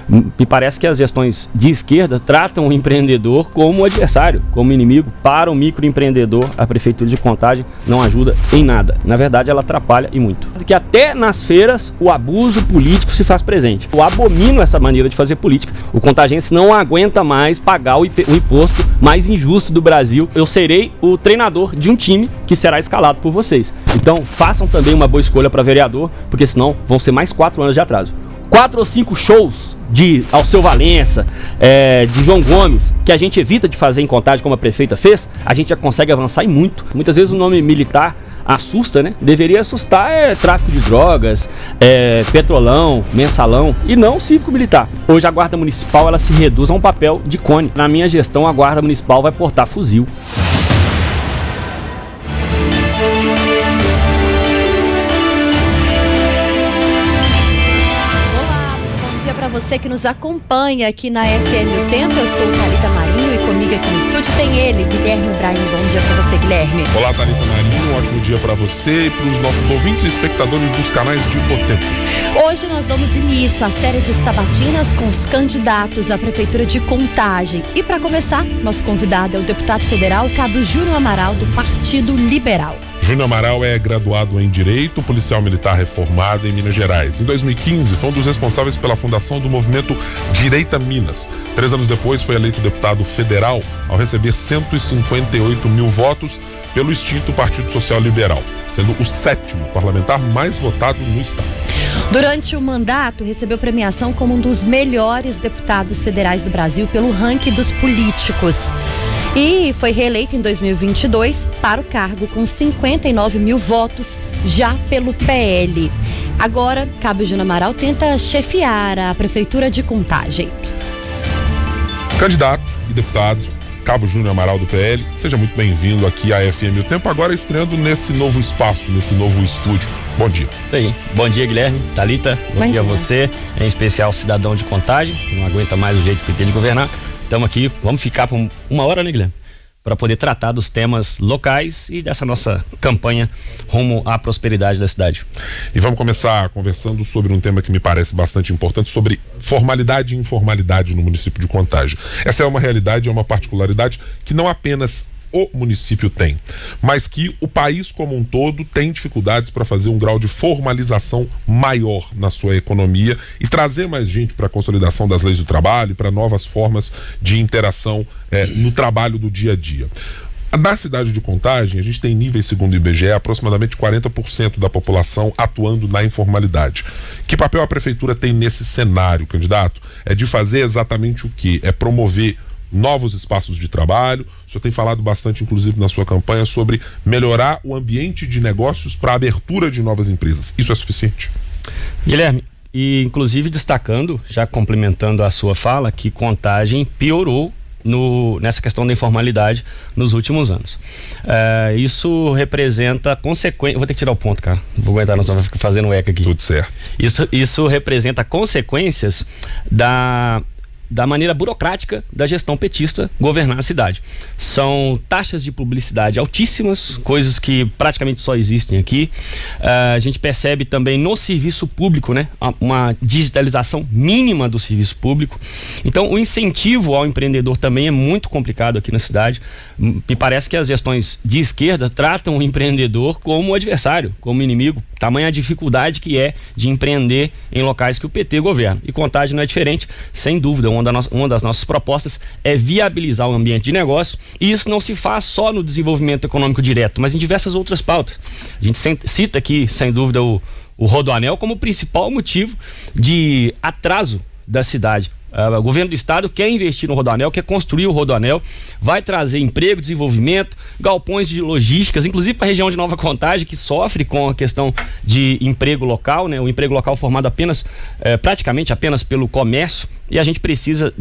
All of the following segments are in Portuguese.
Me parece que as gestões de esquerda tratam o empreendedor como adversário, como inimigo. Para o microempreendedor, a Prefeitura de Contagem não ajuda em nada. Na verdade, ela atrapalha e muito. Que até nas feiras, o abuso político se faz presente. Eu abomino essa maneira de fazer política. O contagense não aguenta mais pagar o imposto mais injusto do Brasil. Eu serei o treinador de um time que será escalado por vocês. Então, façam também uma boa escolha para vereador, porque senão vão ser mais 4 anos de atraso. 4 ou 5 shows de Alceu Valença, de João Gomes, que a gente evita de fazer em Contagem como a prefeita fez, a gente já consegue avançar e muito. Muitas vezes o nome militar assusta, né? Deveria assustar tráfico de drogas, petrolão, mensalão e não cívico-militar. Hoje a Guarda Municipal ela se reduz a um papel de cone. Na minha gestão a Guarda Municipal vai portar fuzil. Você que nos acompanha aqui na FM O Tempo, eu sou Thalita Marinho e comigo aqui no estúdio tem ele, Guilherme Brahim. Bom dia pra você, Guilherme. Olá, Thalita Marinho, um ótimo dia pra você e pros nossos ouvintes e espectadores dos canais de O Tempo. Hoje nós damos início à série de sabatinas com os candidatos à Prefeitura de Contagem. E para começar, nosso convidado é o deputado federal Cabo Júnior Amaral, do Partido Liberal. Júnior Amaral é graduado em Direito, policial militar reformado em Minas Gerais. Em 2015, foi um dos responsáveis pela fundação do movimento Direita Minas. 3 anos depois, foi eleito deputado federal ao receber 158 mil votos pelo extinto Partido Social Liberal, sendo o 7º parlamentar mais votado no estado. Durante o mandato, recebeu premiação como um dos melhores deputados federais do Brasil pelo ranking dos políticos. E foi reeleito em 2022 para o cargo com 59 mil votos já pelo PL. Agora, Cabo Júnior Amaral tenta chefiar a Prefeitura de Contagem. Candidato e deputado Cabo Júnior Amaral do PL, seja muito bem-vindo aqui à FM O Tempo, agora estreando nesse novo espaço, nesse novo estúdio. Bom dia. Bom dia, Guilherme, Thalita, bom dia a você, em especial cidadão de Contagem, que não aguenta mais o jeito que tem de governar. Estamos aqui, vamos ficar por 1 hora, né, Guilherme? Para poder tratar dos temas locais e dessa nossa campanha rumo à prosperidade da cidade. E vamos começar conversando sobre um tema que me parece bastante importante, sobre formalidade e informalidade no município de Contagem. Essa é uma realidade, é uma particularidade que não apenas o município tem, mas que o país como um todo tem dificuldades para fazer um grau de formalização maior na sua economia e trazer mais gente para a consolidação das leis do trabalho, para novas formas de interação no trabalho do dia a dia. Na cidade de Contagem, a gente tem níveis, segundo o IBGE, aproximadamente 40% da população atuando na informalidade. Que papel a prefeitura tem nesse cenário, candidato? É de fazer exatamente o quê? É promover novos espaços de trabalho. O senhor tem falado bastante, inclusive, na sua campanha, sobre melhorar o ambiente de negócios para a abertura de novas empresas. Isso é suficiente? Guilherme, e inclusive destacando, já complementando a sua fala, que Contagem piorou nessa questão da informalidade nos últimos anos. Isso representa consequência. Vou ter que tirar o ponto, cara. Não vou aguentar, nós vamos ficar fazendo eco aqui. Tudo certo. Isso representa consequências da maneira burocrática da gestão petista governar a cidade. São taxas de publicidade altíssimas, coisas que praticamente só existem aqui. A gente percebe também no serviço público, né, uma digitalização mínima do serviço público. Então, o incentivo ao empreendedor também é muito complicado aqui na cidade. Me parece que as gestões de esquerda tratam o empreendedor como adversário, como inimigo. Tamanha a dificuldade que é de empreender em locais que o PT governa. E Contagem não é diferente, sem dúvida. Uma das nossas propostas é viabilizar o ambiente de negócio, e isso não se faz só no desenvolvimento econômico direto, mas em diversas outras pautas. A gente cita aqui, sem dúvida, o Rodoanel como principal motivo de atraso da cidade. O governo do estado quer investir no Rodoanel, quer construir o Rodoanel, vai trazer emprego, desenvolvimento, galpões de logísticas, inclusive para a região de Nova Contagem, que sofre com a questão de emprego local, né? O emprego local formado praticamente apenas pelo comércio, e a gente precisa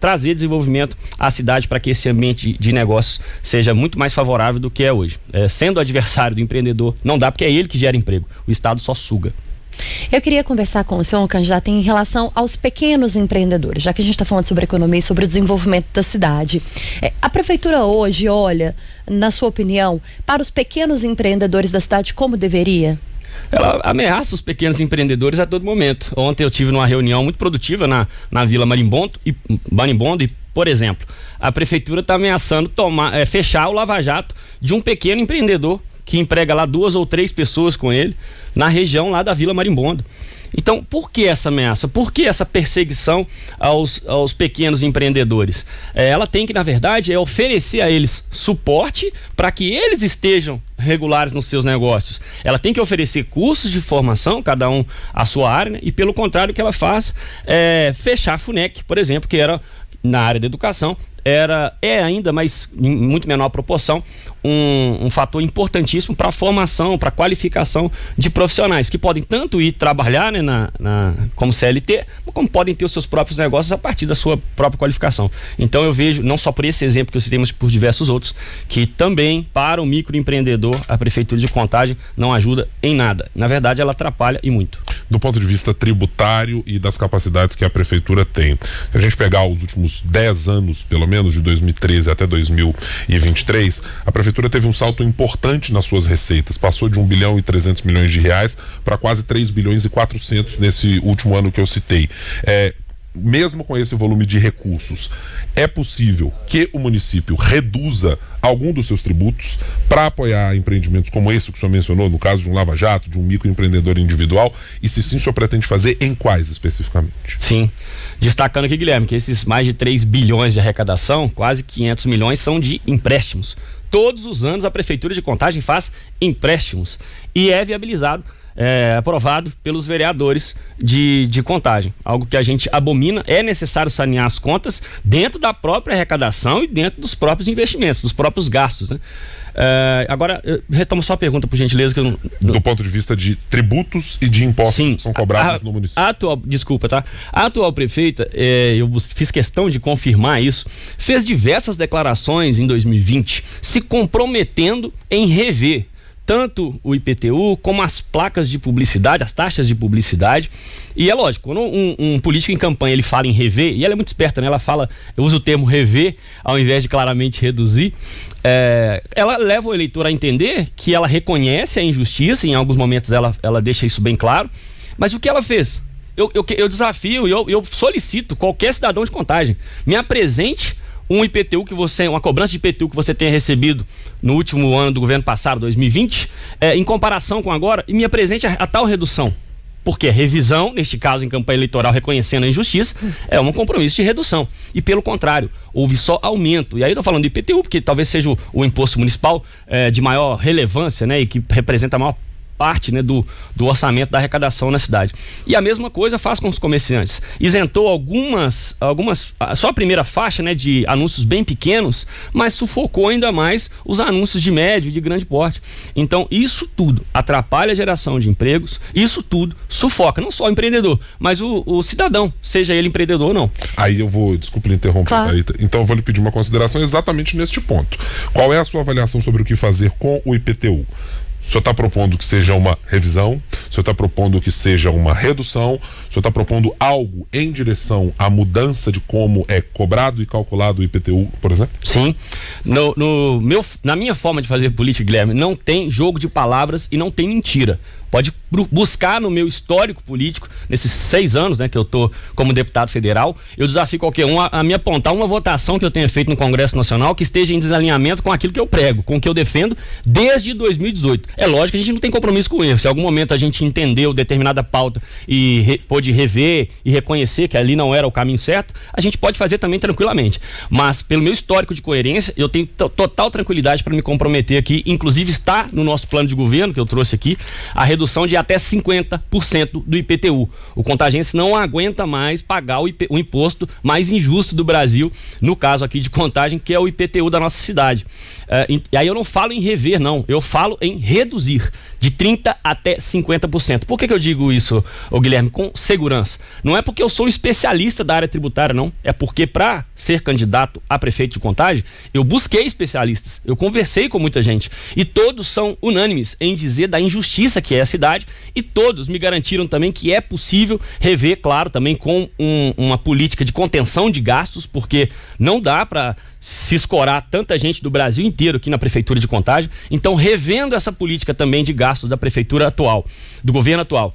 trazer desenvolvimento à cidade para que esse ambiente de negócios seja muito mais favorável do que é hoje. Sendo adversário do empreendedor, não dá, porque é ele que gera emprego, o estado só suga. Eu queria conversar com o senhor, candidato, em relação aos pequenos empreendedores, já que a gente está falando sobre economia e sobre o desenvolvimento da cidade. A prefeitura hoje olha, na sua opinião, para os pequenos empreendedores da cidade como deveria? ela ameaça os pequenos empreendedores a todo momento. Ontem eu tive numa reunião muito produtiva na Vila Marimbondo e, por exemplo, a prefeitura está ameaçando fechar o Lava Jato de um pequeno empreendedor que emprega lá 2 ou 3 pessoas com ele, na região lá da Vila Marimbondo. Então, por que essa ameaça? Por que essa perseguição aos pequenos empreendedores? Ela tem que, na verdade, oferecer a eles suporte para que eles estejam regulares nos seus negócios. Ela tem que oferecer cursos de formação, cada um a sua área, né? E pelo contrário, o que ela faz é fechar a FUNEC, por exemplo, que era na área da educação, é ainda, mas em muito menor proporção, um fator importantíssimo para a formação, para a qualificação de profissionais que podem tanto ir trabalhar, né, como CLT, como podem ter os seus próprios negócios a partir da sua própria qualificação. Então eu vejo, não só por esse exemplo que eu citei, mas por diversos outros, que também para o microempreendedor a Prefeitura de Contagem não ajuda em nada. Na verdade, ela atrapalha e muito. Do ponto de vista tributário e das capacidades que a Prefeitura tem, se a gente pegar os últimos 10 anos, pelo menos de 2013 até 2023, a Prefeitura teve um salto importante nas suas receitas, passou de 1 bilhão e 300 milhões de reais para quase 3 bilhões e 400 nesse último ano que eu citei. Mesmo com esse volume de recursos, é possível que o município reduza algum dos seus tributos para apoiar empreendimentos como esse que o senhor mencionou, no caso de um Lava Jato, de um microempreendedor individual, e se sim, o senhor pretende fazer em quais especificamente? Sim, destacando aqui, Guilherme, que esses mais de 3 bilhões de arrecadação, quase 500 milhões são de empréstimos. Todos os anos a Prefeitura de Contagem faz empréstimos e é viabilizado, aprovado pelos vereadores de Contagem, algo que a gente abomina. É necessário sanear as contas dentro da própria arrecadação e dentro dos próprios investimentos, dos próprios gastos, né? Agora, retomo só a pergunta, por gentileza, que eu não... Do ponto de vista de tributos e de impostos, sim, que são cobrados no município. A atual prefeita, eu fiz questão de confirmar isso, fez diversas declarações em 2020, se comprometendo em rever tanto o IPTU como as placas de publicidade, as taxas de publicidade. E é lógico, quando um político em campanha ele fala em rever, e ela é muito esperta, né? Ela fala, eu uso o termo rever ao invés de claramente reduzir, ela leva o eleitor a entender que ela reconhece a injustiça, em alguns momentos ela deixa isso bem claro, mas o que ela fez? Eu desafio, eu solicito qualquer cidadão de Contagem, me apresente um IPTU uma cobrança de IPTU que você tenha recebido no último ano do governo passado, 2020, em comparação com agora, e me apresente a tal redução. Porque a revisão, neste caso em campanha eleitoral, reconhecendo a injustiça, é um compromisso de redução. E pelo contrário, houve só aumento. E aí eu estou falando de IPTU, porque talvez seja o imposto municipal de maior relevância, né, e que representa a maior parte, né, do orçamento da arrecadação na cidade. E a mesma coisa faz com os comerciantes. Isentou algumas só a primeira faixa, né, de anúncios bem pequenos, mas sufocou ainda mais os anúncios de médio e de grande porte. Então isso tudo atrapalha a geração de empregos, isso tudo sufoca não só o empreendedor, mas o cidadão, seja ele empreendedor ou não. Aí eu vou, desculpe lhe interromper, claro. Thalita, então eu vou lhe pedir uma consideração exatamente neste ponto. Qual é a sua avaliação sobre o que fazer com o IPTU? O senhor está propondo que seja uma revisão, o senhor está propondo que seja uma redução, o senhor está propondo algo em direção à mudança de como é cobrado e calculado o IPTU, por exemplo? Sim. Na minha forma de fazer política, Guilherme, não tem jogo de palavras e não tem mentira. Pode buscar no meu histórico político, nesses 6 anos, né, que eu estou como deputado federal, eu desafio qualquer um a me apontar uma votação que eu tenha feito no Congresso Nacional que esteja em desalinhamento com aquilo que eu prego, com o que eu defendo desde 2018. É lógico que a gente não tem compromisso com erro. Se em algum momento a gente entendeu determinada pauta e pôde rever e reconhecer que ali não era o caminho certo, a gente pode fazer também tranquilamente. Mas pelo meu histórico de coerência, eu tenho total tranquilidade para me comprometer aqui, inclusive está no nosso plano de governo que eu trouxe aqui, a redução de até 50% do IPTU. O contagense não aguenta mais pagar o imposto mais injusto do Brasil, no caso aqui de Contagem, que é o IPTU da nossa cidade. E aí eu não falo em rever, não. Eu falo em reduzir de 30% até 50%. Por que eu digo isso, Guilherme? Com segurança. Não é porque eu sou um especialista da área tributária, não. É porque para ser candidato a prefeito de Contagem, eu busquei especialistas. Eu conversei com muita gente. E todos são unânimes em dizer da injustiça que é essa cidade, e todos me garantiram também que é possível rever, claro, também com uma política de contenção de gastos, porque não dá para se escorar tanta gente do Brasil inteiro aqui na Prefeitura de Contagem. Então, revendo essa política também de gastos da Prefeitura atual, do governo atual,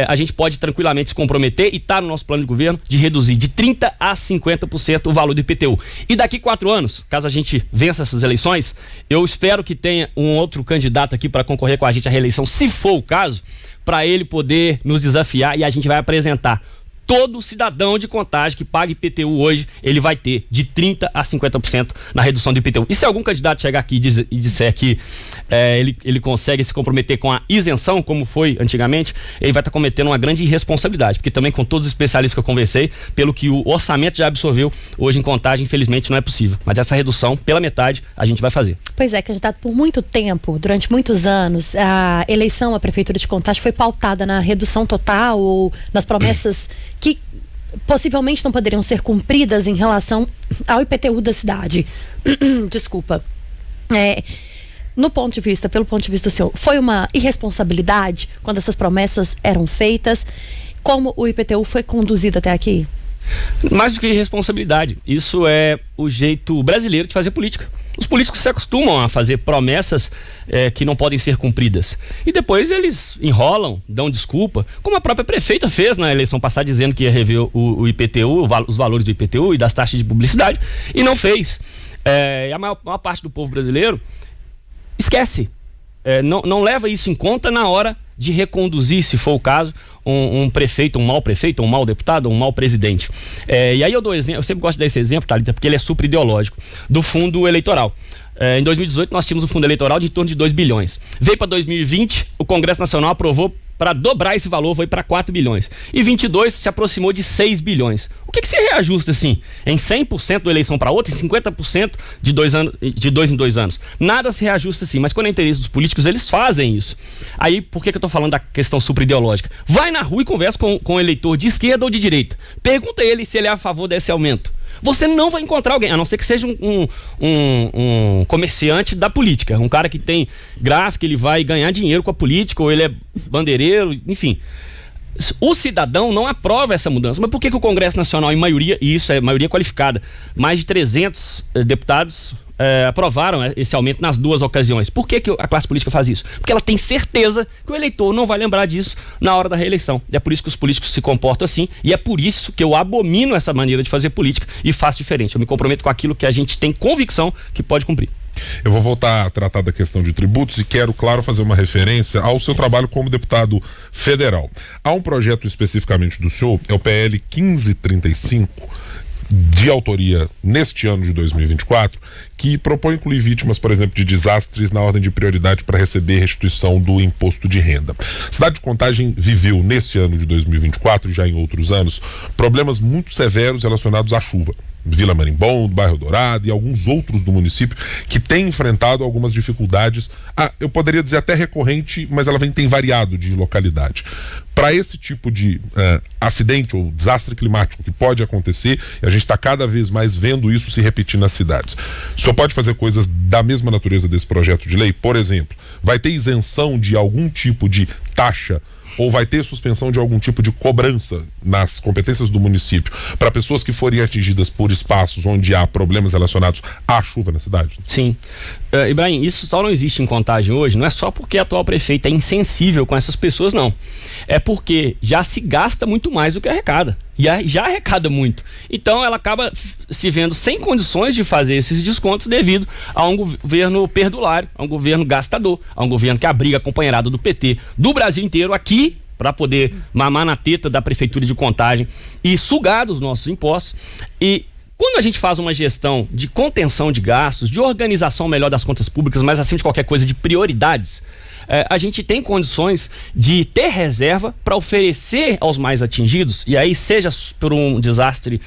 a gente pode tranquilamente se comprometer, e está no nosso plano de governo, de reduzir de 30% a 50% o valor do IPTU. E daqui 4 anos, caso a gente vença essas eleições, eu espero que tenha um outro candidato aqui para concorrer com a gente à reeleição, se for o caso, para ele poder nos desafiar, e a gente vai apresentar todo cidadão de Contagem que paga IPTU hoje, ele vai ter de 30% a 50% na redução do IPTU. E se algum candidato chegar aqui e disser que ele consegue se comprometer com a isenção, como foi antigamente, ele vai estar cometendo uma grande irresponsabilidade, porque também com todos os especialistas que eu conversei, pelo que o orçamento já absorveu, hoje em Contagem, infelizmente, não é possível. Mas essa redução, pela metade, a gente vai fazer. Pois é, candidato, por muito tempo, durante muitos anos, a eleição à Prefeitura de Contagem foi pautada na redução total ou nas promessas que possivelmente não poderiam ser cumpridas em relação ao IPTU da cidade. Desculpa. Pelo ponto de vista do senhor, foi uma irresponsabilidade quando essas promessas eram feitas? Como o IPTU foi conduzido até aqui? Mais do que irresponsabilidade, isso é o jeito brasileiro de fazer política. Os políticos se acostumam a fazer promessas que não podem ser cumpridas. E depois eles enrolam, dão desculpa, como a própria prefeita fez na eleição passada, dizendo que ia rever o IPTU, os valores do IPTU e das taxas de publicidade, e não fez. E a maior parte do povo brasileiro esquece. Não leva isso em conta na hora de reconduzir, se for o caso, um prefeito, um mau deputado, um mau presidente. E aí eu dou exemplo, eu sempre gosto de dar esse exemplo, Thalita, porque ele é super ideológico, do fundo eleitoral. Em 2018 nós tínhamos um fundo eleitoral de em torno de 2 bilhões. Veio para 2020, o Congresso Nacional aprovou para dobrar esse valor, foi para 4 bilhões. E 22 se aproximou de 6 bilhões. O que se reajusta assim? Em 100% da eleição para outra, em 50% de 2 em 2 anos. Nada se reajusta assim, mas quando é interesse dos políticos, eles fazem isso. Aí, por que eu tô falando da questão super ideológica? Vai na rua e conversa com o eleitor de esquerda ou de direita. Pergunta ele se ele é a favor desse aumento. Você não vai encontrar alguém, a não ser que seja um comerciante da política, um cara que tem gráfico, ele vai ganhar dinheiro com a política, ou ele é bandeireiro, enfim. O cidadão não aprova essa mudança. Mas por que o Congresso Nacional, em maioria, e isso é maioria qualificada, mais de 300 deputados aprovaram esse aumento nas 2 ocasiões? Por que a classe política faz isso? Porque ela tem certeza que o eleitor não vai lembrar disso na hora da reeleição. E é por isso que os políticos se comportam assim, e é por isso que eu abomino essa maneira de fazer política e faço diferente. Eu me comprometo com aquilo que a gente tem convicção que pode cumprir. Eu vou voltar a tratar da questão de tributos e quero, claro, fazer uma referência ao seu trabalho como deputado federal. Há um projeto especificamente do senhor, é o PL 1535, de autoria neste ano de 2024, que propõe incluir vítimas, por exemplo, de desastres na ordem de prioridade para receber restituição do imposto de renda. A cidade de Contagem viveu nesse ano de 2024 e já em outros anos problemas muito severos relacionados à chuva. Vila Marimbom, Bairro Dourado e alguns outros do município que têm enfrentado algumas dificuldades, eu poderia dizer até recorrente, mas ela tem variado de localidade. Para esse tipo de acidente ou desastre climático que pode acontecer, e a gente está cada vez mais vendo isso se repetir nas cidades. O senhor pode fazer coisas da mesma natureza desse projeto de lei? Por exemplo, vai ter isenção de algum tipo de taxa ou vai ter suspensão de algum tipo de cobrança nas competências do município para pessoas que forem atingidas por espaços onde há problemas relacionados à chuva na cidade? Sim. Ibrahim, isso só não existe em Contagem hoje, não é só porque a atual prefeita é insensível com essas pessoas, não. É porque já se gasta muito mais do que arrecada. E já arrecada muito. Então ela acaba se vendo sem condições de fazer esses descontos devido a um governo perdulário, a um governo gastador, a um governo que abriga a companheirada do PT do Brasil inteiro aqui para poder mamar na teta da Prefeitura de Contagem e sugar dos nossos impostos. E quando a gente faz uma gestão de contenção de gastos, de organização melhor das contas públicas, mas acima de qualquer coisa, de prioridades, a gente tem condições de ter reserva para oferecer aos mais atingidos, e aí seja por um desastre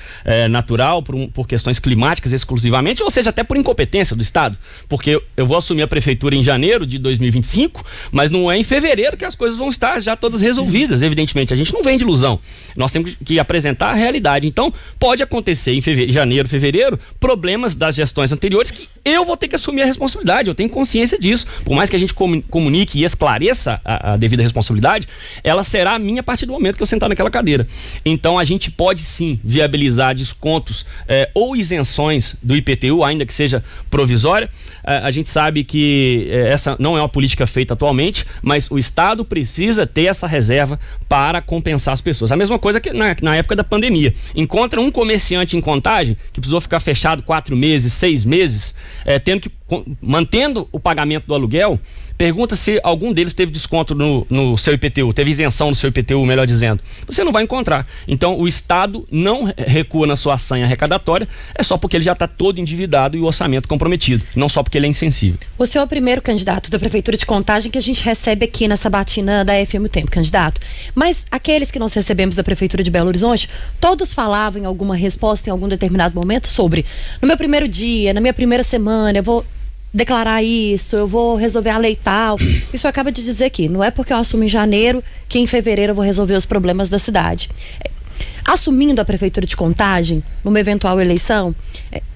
natural, por questões climáticas exclusivamente, ou seja até por incompetência do Estado, porque eu vou assumir a prefeitura em janeiro de 2025, mas não é em fevereiro que as coisas vão estar já todas resolvidas. Evidentemente, a gente não vem de ilusão, nós temos que apresentar a realidade. Então pode acontecer em janeiro, fevereiro, problemas das gestões anteriores que eu vou ter que assumir a responsabilidade, eu tenho consciência disso. Por mais que a gente comunique e esclareça a devida responsabilidade, ela será minha a partir do momento que eu sentar naquela cadeira. Então a gente pode sim viabilizar descontos ou isenções do IPTU, ainda que seja provisória. A gente sabe que essa não é uma política feita atualmente, mas o Estado precisa ter essa reserva para compensar as pessoas. A mesma coisa que na época da pandemia. Encontra um comerciante em Contagem que precisou ficar fechado 4 meses, 6 meses, mantendo o pagamento do aluguel. Pergunta se algum deles teve desconto no seu IPTU, teve isenção no seu IPTU, melhor dizendo. Você não vai encontrar. Então, o Estado não recua na sua sanha arrecadatória, é só porque ele já está todo endividado e o orçamento comprometido, não só porque ele é insensível. O senhor é o primeiro candidato da Prefeitura de Contagem que a gente recebe aqui na sabatina da FM o Tempo, candidato. Mas aqueles que nós recebemos da Prefeitura de Belo Horizonte, todos falavam em alguma resposta em algum determinado momento sobre, no meu primeiro dia, na minha primeira semana, eu vou declarar isso, eu vou resolver a lei tal. Isso acaba de dizer aqui, não é porque eu assumo em janeiro que em fevereiro eu vou resolver os problemas da cidade. Assumindo a Prefeitura de Contagem, numa eventual eleição,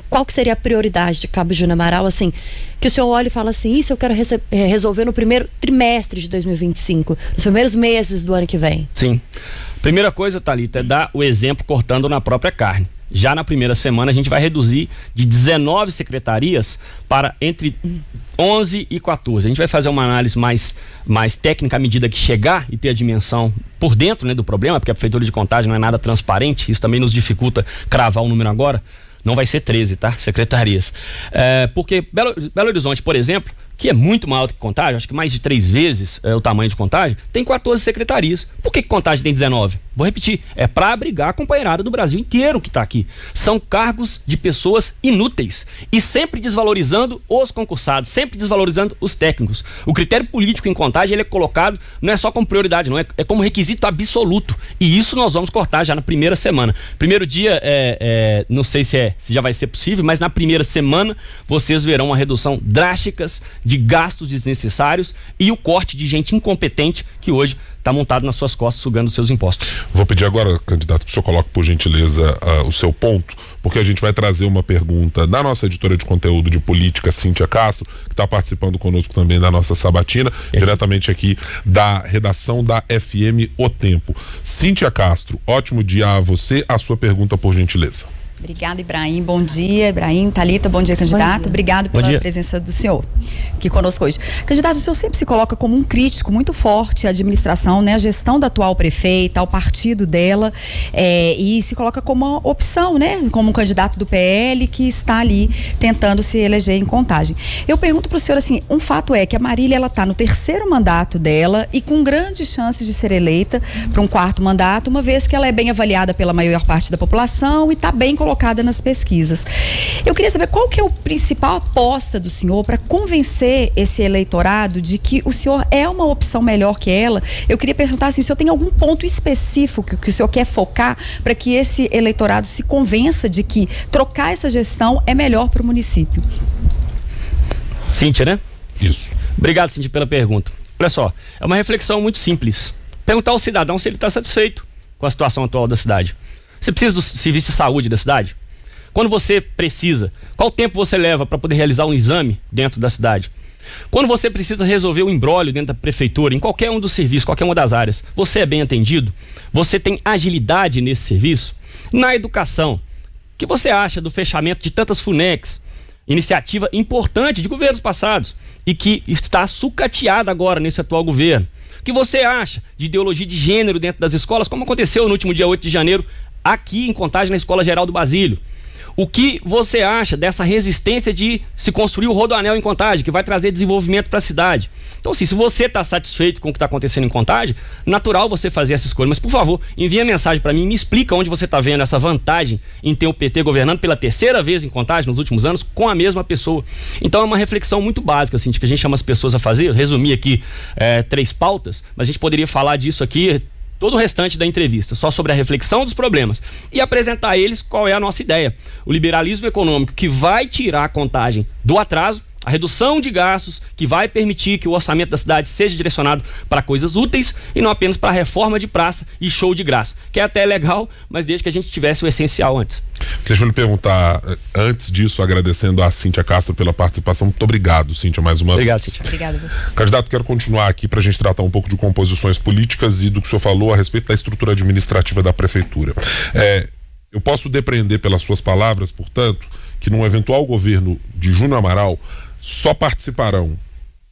qual que seria a prioridade de Cabo Júnior Amaral, assim, que o senhor olha e fala assim, isso eu quero resolver no primeiro trimestre de 2025, nos primeiros meses do ano que vem? Sim. Primeira coisa, Thalita, é dar o exemplo cortando na própria carne. Já na primeira semana a gente vai reduzir de 19 secretarias para entre 11 e 14. A gente vai fazer uma análise mais técnica à medida que chegar e ter a dimensão por dentro, né, do problema, porque a Prefeitura de Contagem não é nada transparente, isso também nos dificulta cravar o número agora. Não vai ser 13, tá? Secretarias. Porque Belo Horizonte, por exemplo, que é muito maior do que Contagem, acho que mais de 3 vezes o tamanho de Contagem, tem 14 secretarias. Por que Contagem tem 19? Vou repetir, é para abrigar a companheirada do Brasil inteiro que está aqui. São cargos de pessoas inúteis e sempre desvalorizando os concursados, sempre desvalorizando os técnicos. O critério político em Contagem, ele é colocado, não é só como prioridade, não, é como requisito absoluto. E isso nós vamos cortar já na primeira semana. Primeiro dia, não sei se já vai ser possível, mas na primeira semana vocês verão uma redução drástica de gastos desnecessários e o corte de gente incompetente que hoje está montado nas suas costas, sugando os seus impostos. Vou pedir agora, candidato, que o senhor coloque, por gentileza, o seu ponto, porque a gente vai trazer uma pergunta da nossa editora de conteúdo de política, Cíntia Castro, que está participando conosco também da nossa sabatina, diretamente aqui da redação da FM O Tempo. Cíntia Castro, ótimo dia a você. A sua pergunta, por gentileza. Obrigada, Ibrahim. Bom dia, Ibrahim. Thalita, bom dia, candidato. Bom dia. Obrigado pela presença do senhor aqui conosco hoje. Candidato, o senhor sempre se coloca como um crítico muito forte à administração, né, a gestão da atual prefeita, ao partido dela, e se coloca como uma opção, né, como um candidato do PL que está ali tentando se eleger em Contagem. Eu pergunto para o senhor, assim, um fato é que a Marília, ela está no 3º mandato dela e com grandes chances de ser eleita para um 4º mandato, uma vez que ela é bem avaliada pela maior parte da população e está bem colocada nas pesquisas. Eu queria saber qual que é a principal aposta do senhor para convencer esse eleitorado de que o senhor é uma opção melhor que ela. Eu queria perguntar assim, se o senhor tem algum ponto específico que o senhor quer focar para que esse eleitorado se convença de que trocar essa gestão é melhor para o município. Cíntia, né? Isso. Obrigado, Cíntia, pela pergunta. Olha só, é uma reflexão muito simples. Perguntar ao cidadão se ele está satisfeito com a situação atual da cidade. Você precisa do serviço de saúde da cidade? Quando você precisa, qual tempo você leva para poder realizar um exame dentro da cidade? Quando você precisa resolver um imbróglio dentro da prefeitura, em qualquer um dos serviços, qualquer uma das áreas, você é bem atendido? Você tem agilidade nesse serviço? Na educação, o que você acha do fechamento de tantas FUNECs? Iniciativa importante de governos passados e que está sucateada agora nesse atual governo. O que você acha de ideologia de gênero dentro das escolas, como aconteceu no último dia 8 de janeiro, aqui em Contagem, na Escola Geral do Basílio? O que você acha dessa resistência de se construir o Rodoanel em Contagem, que vai trazer desenvolvimento para a cidade? Então, assim, se você está satisfeito com o que está acontecendo em Contagem, natural você fazer essa escolha. Mas, por favor, envie a mensagem para mim e me explica onde você está vendo essa vantagem em ter o PT governando pela 3ª vez em Contagem nos últimos anos com a mesma pessoa. Então, é uma reflexão muito básica, assim, de que a gente chama as pessoas a fazer. Eu resumi aqui 3 pautas, mas a gente poderia falar disso aqui todo o restante da entrevista, só sobre a reflexão dos problemas e apresentar a eles qual é a nossa ideia. O liberalismo econômico que vai tirar a Contagem do atraso a redução de gastos que vai permitir que o orçamento da cidade seja direcionado para coisas úteis e não apenas para reforma de praça e show de graça, que é até legal, mas desde que a gente tivesse o essencial antes. Deixa eu lhe perguntar, antes disso, agradecendo a Cíntia Castro pela participação. Muito obrigado, Cíntia, mais uma vez. Obrigado, Cíntia. Obrigada a vocês. Candidato, quero continuar aqui para a gente tratar um pouco de composições políticas e do que o senhor falou a respeito da estrutura administrativa da prefeitura. Eu posso depreender pelas suas palavras, portanto, que num eventual governo de Júnior Amaral só participarão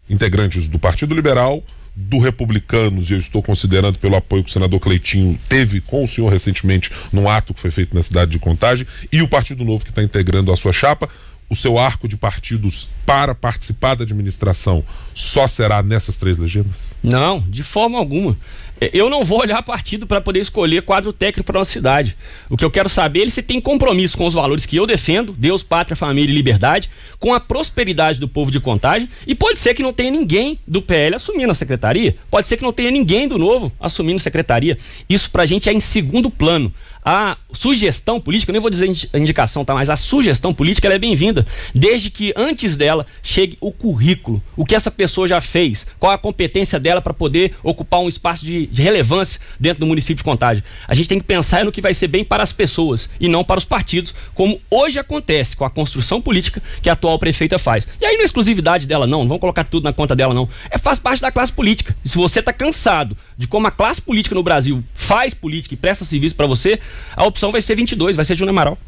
integrantes do Partido Liberal, do Republicanos, e eu estou considerando pelo apoio que o senador Cleitinho teve com o senhor recentemente num ato que foi feito na cidade de Contagem, e o Partido Novo que está integrando a sua chapa. O seu arco de partidos para participar da administração só será nessas 3 legendas? Não, de forma alguma. Eu não vou olhar partido para poder escolher quadro técnico para nossa cidade. O que eu quero saber é se tem compromisso com os valores que eu defendo, Deus, pátria, família e liberdade, com a prosperidade do povo de Contagem, e pode ser que não tenha ninguém do PL assumindo a secretaria, pode ser que não tenha ninguém do Novo assumindo a secretaria. Isso pra gente é em segundo plano. A sugestão política, nem vou dizer a indicação, tá? Mas a sugestão política ela é bem-vinda, desde que antes dela chegue o currículo, o que essa pessoa já fez, qual a competência dela para poder ocupar um espaço de relevância dentro do município de Contagem. A gente tem que pensar no que vai ser bem para as pessoas e não para os partidos, como hoje acontece com a construção política que a atual prefeita faz. E aí não é exclusividade dela não vamos colocar tudo na conta dela não, faz parte da classe política. E se você está cansado de como a classe política no Brasil faz política e presta serviço para você, a opção vai ser 22, vai ser Júnior Amaral.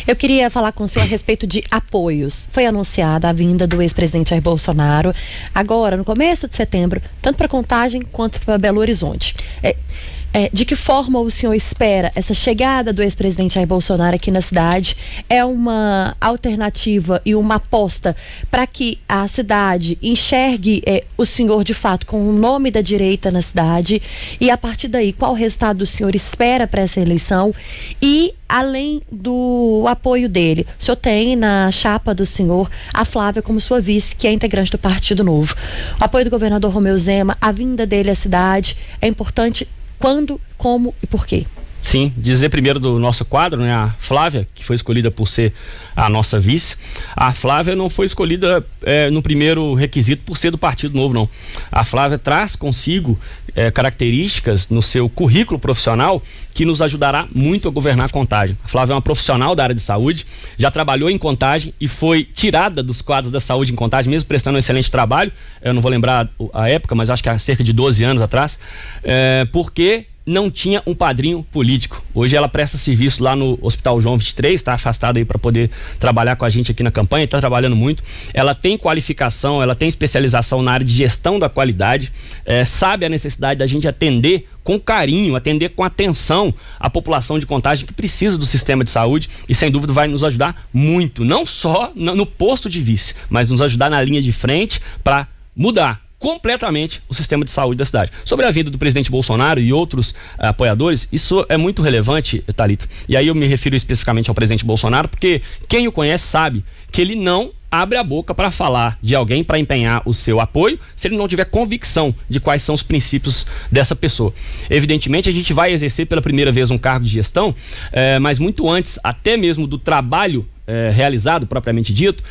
Eu queria falar com o senhor a respeito de apoios. Foi anunciada a vinda do ex-presidente Jair Bolsonaro agora, no começo de setembro, tanto para Contagem quanto para Belo Horizonte. De que forma o senhor espera essa chegada do ex-presidente Jair Bolsonaro aqui na cidade? É uma alternativa e uma aposta para que a cidade enxergue o senhor de fato com o nome da direita na cidade? E a partir daí, qual o resultado o senhor espera para essa eleição? E além do apoio dele, o senhor tem na chapa do senhor a Flávia como sua vice, que é integrante do Partido Novo. O apoio do governador Romeu Zema, a vinda dele à cidade é importante. Quando, como e por quê? Sim, dizer primeiro do nosso quadro, né? A Flávia, que foi escolhida por ser a nossa vice. A Flávia não foi escolhida no primeiro requisito por ser do Partido Novo, não. A Flávia traz consigo características no seu currículo profissional que nos ajudará muito a governar Contagem. A Flávia é uma profissional da área de saúde, já trabalhou em Contagem e foi tirada dos quadros da saúde em Contagem, mesmo prestando um excelente trabalho. Eu não vou lembrar a época, mas acho que há cerca de 12 anos atrás, porque não tinha um padrinho político. Hoje ela presta serviço lá no Hospital João 23, está afastada aí para poder trabalhar com a gente aqui na campanha, está trabalhando muito. Ela tem qualificação, ela tem especialização na área de gestão da qualidade, sabe a necessidade da gente atender com carinho, atender com atenção a população de Contagem que precisa do sistema de saúde e sem dúvida vai nos ajudar muito, não só no posto de vice, mas nos ajudar na linha de frente para mudar completamente o sistema de saúde da cidade. Sobre a vinda do presidente Bolsonaro e outros apoiadores, isso é muito relevante, Thalita. E aí eu me refiro especificamente ao presidente Bolsonaro, porque quem o conhece sabe que ele não abre a boca para falar de alguém, para empenhar o seu apoio, se ele não tiver convicção de quais são os princípios dessa pessoa. Evidentemente, a gente vai exercer pela primeira vez um cargo de gestão, mas muito antes, até mesmo do trabalho realizado, propriamente dito,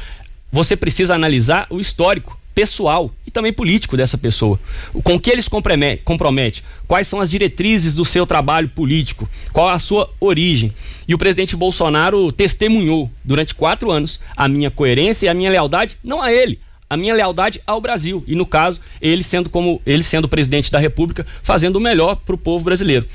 você precisa analisar o histórico pessoal e também político dessa pessoa. Com o que eles compromete, quais são as diretrizes do seu trabalho político, qual a sua origem. E o presidente Bolsonaro testemunhou durante 4 anos a minha coerência e a minha lealdade, não a ele, a minha lealdade ao Brasil. E no caso, ele sendo presidente da República, fazendo o melhor para o povo brasileiro.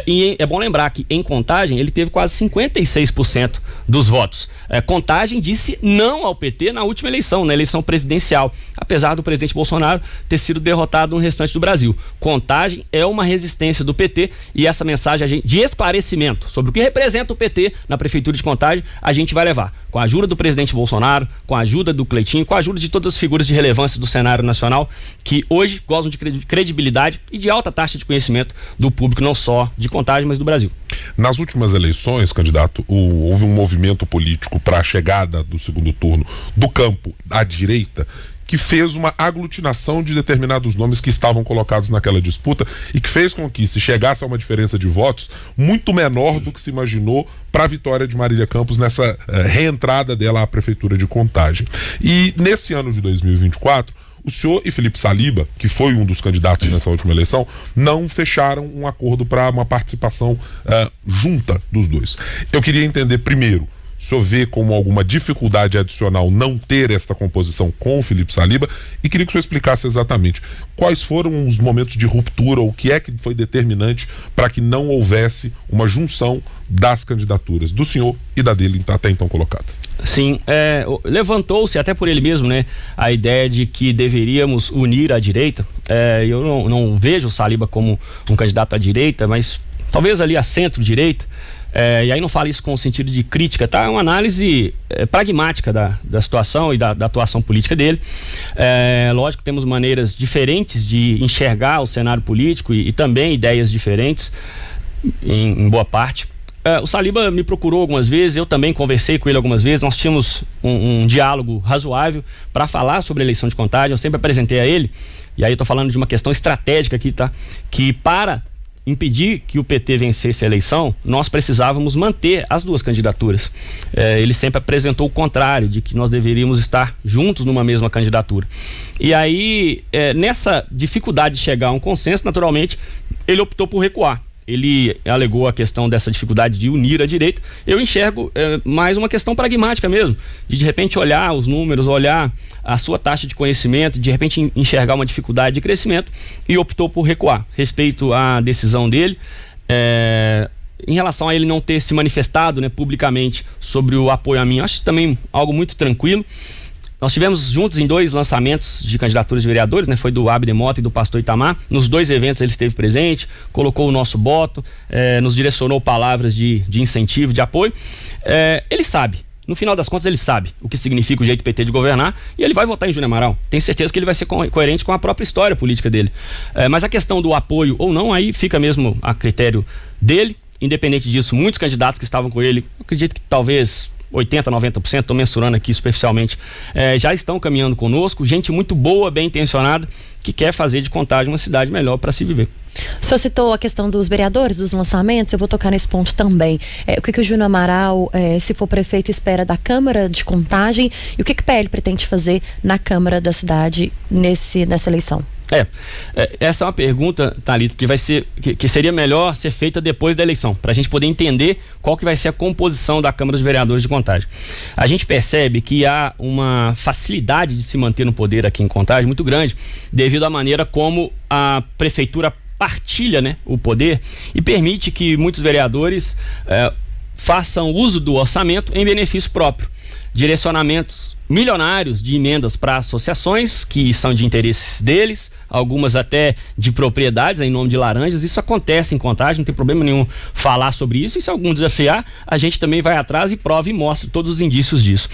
E é bom lembrar que em Contagem ele teve quase 56% dos votos. Contagem disse não ao PT na última eleição, na eleição presidencial, apesar do presidente Bolsonaro ter sido derrotado no restante do Brasil. Contagem é uma resistência do PT e essa mensagem de esclarecimento sobre o que representa o PT na Prefeitura de Contagem, a gente vai levar. Com a ajuda do presidente Bolsonaro, com a ajuda do Cleitinho, com a ajuda de todas as figuras de relevância do cenário nacional, que hoje gozam de credibilidade e de alta taxa de conhecimento do público, não só de Contagem, mas do Brasil. Nas últimas eleições, candidato, houve um movimento político para a chegada do segundo turno do campo à direita, que fez uma aglutinação de determinados nomes que estavam colocados naquela disputa e que fez com que se chegasse a uma diferença de votos muito menor do que se imaginou para a vitória de Marília Campos nessa reentrada dela à Prefeitura de Contagem. E nesse ano de 2024, o senhor e Felipe Saliba, que foi um dos candidatos nessa última eleição, não fecharam um acordo para uma participação junta dos dois. Eu queria entender primeiro, o senhor vê como alguma dificuldade adicional não ter esta composição com o Felipe Saliba, e queria que o senhor explicasse exatamente quais foram os momentos de ruptura, ou o que é que foi determinante para que não houvesse uma junção das candidaturas do senhor e da dele até então colocadas. Sim, levantou-se até por ele mesmo, né, a ideia de que deveríamos unir a direita. Eu não vejo o Saliba como um candidato à direita, mas talvez ali a centro-direita. E aí não falo isso com o sentido de crítica, tá? É uma análise pragmática da situação e da atuação política dele. Lógico que temos maneiras diferentes de enxergar o cenário político e também ideias diferentes, em boa parte. O Saliba me procurou algumas vezes, eu também conversei com ele algumas vezes, nós tínhamos um diálogo razoável para falar sobre a eleição de Contagem. Eu sempre apresentei a ele, e aí eu estou falando de uma questão estratégica aqui, tá? Que para impedir que o PT vencesse a eleição, nós precisávamos manter as duas candidaturas. Ele sempre apresentou o contrário, de que nós deveríamos estar juntos numa mesma candidatura. E aí, nessa dificuldade de chegar a um consenso, naturalmente, ele optou por recuar. Ele alegou a questão dessa dificuldade de unir a direita. Eu enxergo mais uma questão pragmática mesmo, de repente olhar os números, olhar a sua taxa de conhecimento, de repente enxergar uma dificuldade de crescimento, e optou por recuar. Respeito à decisão dele. Em relação a ele não ter se manifestado, né, publicamente sobre o apoio a mim, acho também algo muito tranquilo. Nós tivemos juntos em 2 lançamentos de candidaturas de vereadores, né? Foi do Abner Mota e do Pastor Itamar. Nos 2 eventos ele esteve presente, colocou o nosso voto, nos direcionou palavras de incentivo, de apoio. Ele sabe, no final das contas ele sabe o que significa o jeito do PT de governar, e ele vai votar em Júnior Amaral. Tenho certeza que ele vai ser coerente com a própria história política dele. Mas a questão do apoio ou não, aí fica mesmo a critério dele. Independente disso, muitos candidatos que estavam com ele, acredito que talvez 80%, 90%, estou mensurando aqui superficialmente, já estão caminhando conosco, gente muito boa, bem intencionada, que quer fazer de Contagem uma cidade melhor para se viver. O senhor citou a questão dos vereadores, dos lançamentos, eu vou tocar nesse ponto também. O que o Júnior Amaral, se for prefeito, espera da Câmara de Contagem, e o que o PL pretende fazer na Câmara da cidade nessa eleição? Essa é uma pergunta, Thalita, que seria melhor ser feita depois da eleição, para a gente poder entender qual que vai ser a composição da Câmara dos Vereadores de Contagem. A gente percebe que há uma facilidade de se manter no poder aqui em Contagem muito grande, devido à maneira como a prefeitura partilha, né, o poder, e permite que muitos vereadores façam uso do orçamento em benefício próprio. Direcionamentos milionários de emendas para associações que são de interesses deles, algumas até de propriedades em nome de laranjas. Isso acontece em Contagem, não tem problema nenhum falar sobre isso, e se algum desafiar, a gente também vai atrás e prova e mostra todos os indícios disso.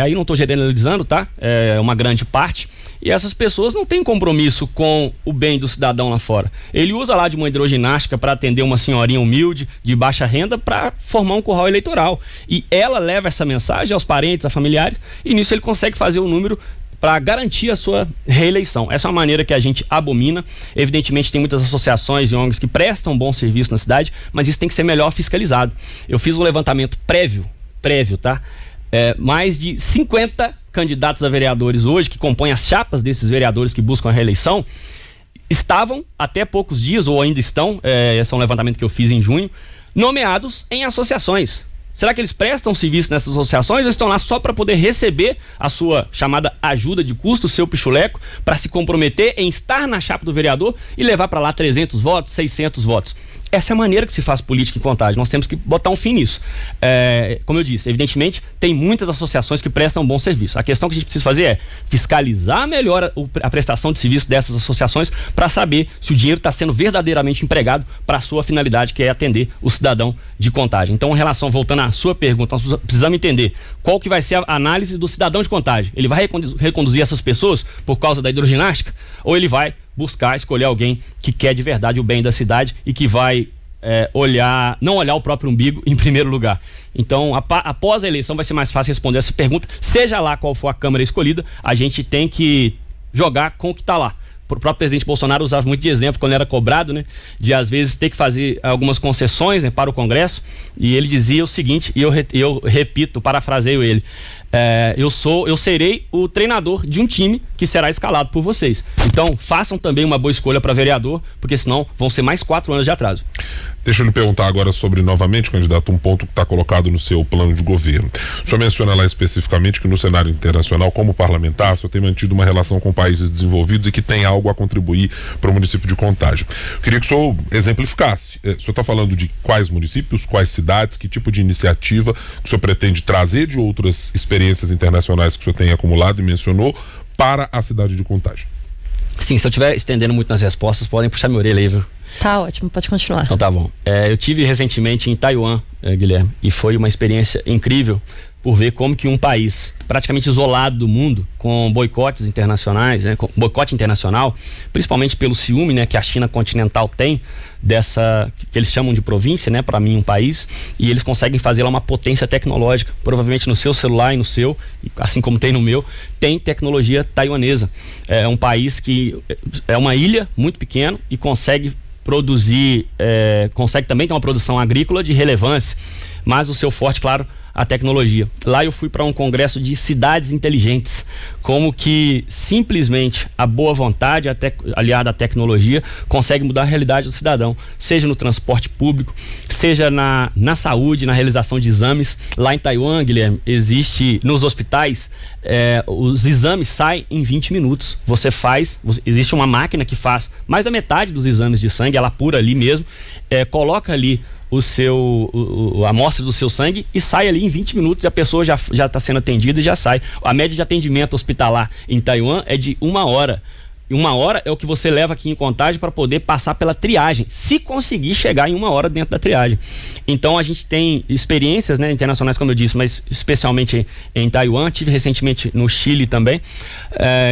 Aí não estou generalizando, tá? É uma grande parte. E essas pessoas não têm compromisso com o bem do cidadão lá fora. Ele usa lá de uma hidroginástica para atender uma senhorinha humilde, de baixa renda, para formar um curral eleitoral. E ela leva essa mensagem aos parentes, a familiares, e nisso ele consegue fazer um número para garantir a sua reeleição. Essa é uma maneira que a gente abomina. Evidentemente tem muitas associações e ONGs que prestam bom serviço na cidade, mas isso tem que ser melhor fiscalizado. Eu fiz um levantamento prévio, tá? Mais de 50 candidatos a vereadores hoje, que compõem as chapas desses vereadores que buscam a reeleição, estavam até poucos dias, ou ainda estão, esse é um levantamento que eu fiz em junho, nomeados em associações. Será que eles prestam serviço nessas associações ou estão lá só para poder receber a sua chamada ajuda de custo, o seu pichuleco, para se comprometer em estar na chapa do vereador e levar para lá 300 votos, 600 votos? Essa é a maneira que se faz política em Contagem. Nós temos que botar um fim nisso. Como eu disse, evidentemente, tem muitas associações que prestam um bom serviço. A questão que a gente precisa fazer é fiscalizar melhor a prestação de serviço dessas associações para saber se o dinheiro está sendo verdadeiramente empregado para a sua finalidade, que é atender o cidadão de Contagem. Então, em relação, voltando à sua pergunta, nós precisamos entender qual que vai ser a análise do cidadão de Contagem. Ele vai reconduzir essas pessoas por causa da hidroginástica, ou ele vai buscar escolher alguém que quer de verdade o bem da cidade e que vai não olhar o próprio umbigo em primeiro lugar. Então, após a eleição vai ser mais fácil responder essa pergunta. Seja lá qual for a Câmara escolhida, a gente tem que jogar com o que está lá. O próprio presidente Bolsonaro usava muito de exemplo quando era cobrado, né, de às vezes ter que fazer algumas concessões, né, para o Congresso, e ele dizia o seguinte, e eu repito, parafraseio ele: eu serei o treinador de um time que será escalado por vocês. Então façam também uma boa escolha para vereador, porque senão vão ser mais 4 anos de atraso. Deixa eu lhe perguntar agora sobre, novamente, candidato, um ponto que está colocado no seu plano de governo. O senhor menciona lá especificamente que no cenário internacional, como parlamentar, o senhor tem mantido uma relação com países desenvolvidos e que tem algo a contribuir para o município de Contagem. Eu queria que o senhor exemplificasse. O senhor está falando de quais municípios, quais cidades, que tipo de iniciativa que o senhor pretende trazer de outras experiências internacionais que o senhor tem acumulado e mencionou para a cidade de Contagem? Sim, se eu estiver estendendo muito nas respostas, podem puxar minha orelha aí, viu? Tá ótimo, pode continuar. Então tá bom. Eu tive recentemente em Taiwan, Guilherme, e foi uma experiência incrível por ver como que um país praticamente isolado do mundo, com boicotes internacionais, né, com boicote internacional, principalmente pelo ciúme, né, que a China continental tem dessa, que eles chamam de província, né, para mim um país, e eles conseguem fazer lá uma potência tecnológica, provavelmente no seu celular e no seu, assim como tem no meu, tem tecnologia taiwanesa. É um país que é uma ilha muito pequena e consegue produzir, consegue também ter uma produção agrícola de relevância, mas o seu forte, claro, a tecnologia. Lá eu fui para um congresso de cidades inteligentes, como que simplesmente a boa vontade aliada à tecnologia consegue mudar a realidade do cidadão, seja no transporte público, seja na saúde, na realização de exames. Lá em Taiwan, Guilherme, existe nos hospitais, os exames saem em 20 minutos. Existe uma máquina que faz mais da metade dos exames de sangue, ela apura ali mesmo, coloca ali a amostra do seu sangue e sai ali em 20 minutos e a pessoa já está sendo atendida e já sai. A média de atendimento hospitalar em Taiwan é de 1 hora. E 1 hora é o que você leva aqui em Contagem para poder passar pela triagem, se conseguir chegar em 1 hora dentro da triagem. Então a gente tem experiências, né, internacionais, como eu disse, mas especialmente em Taiwan, tive recentemente no Chile também,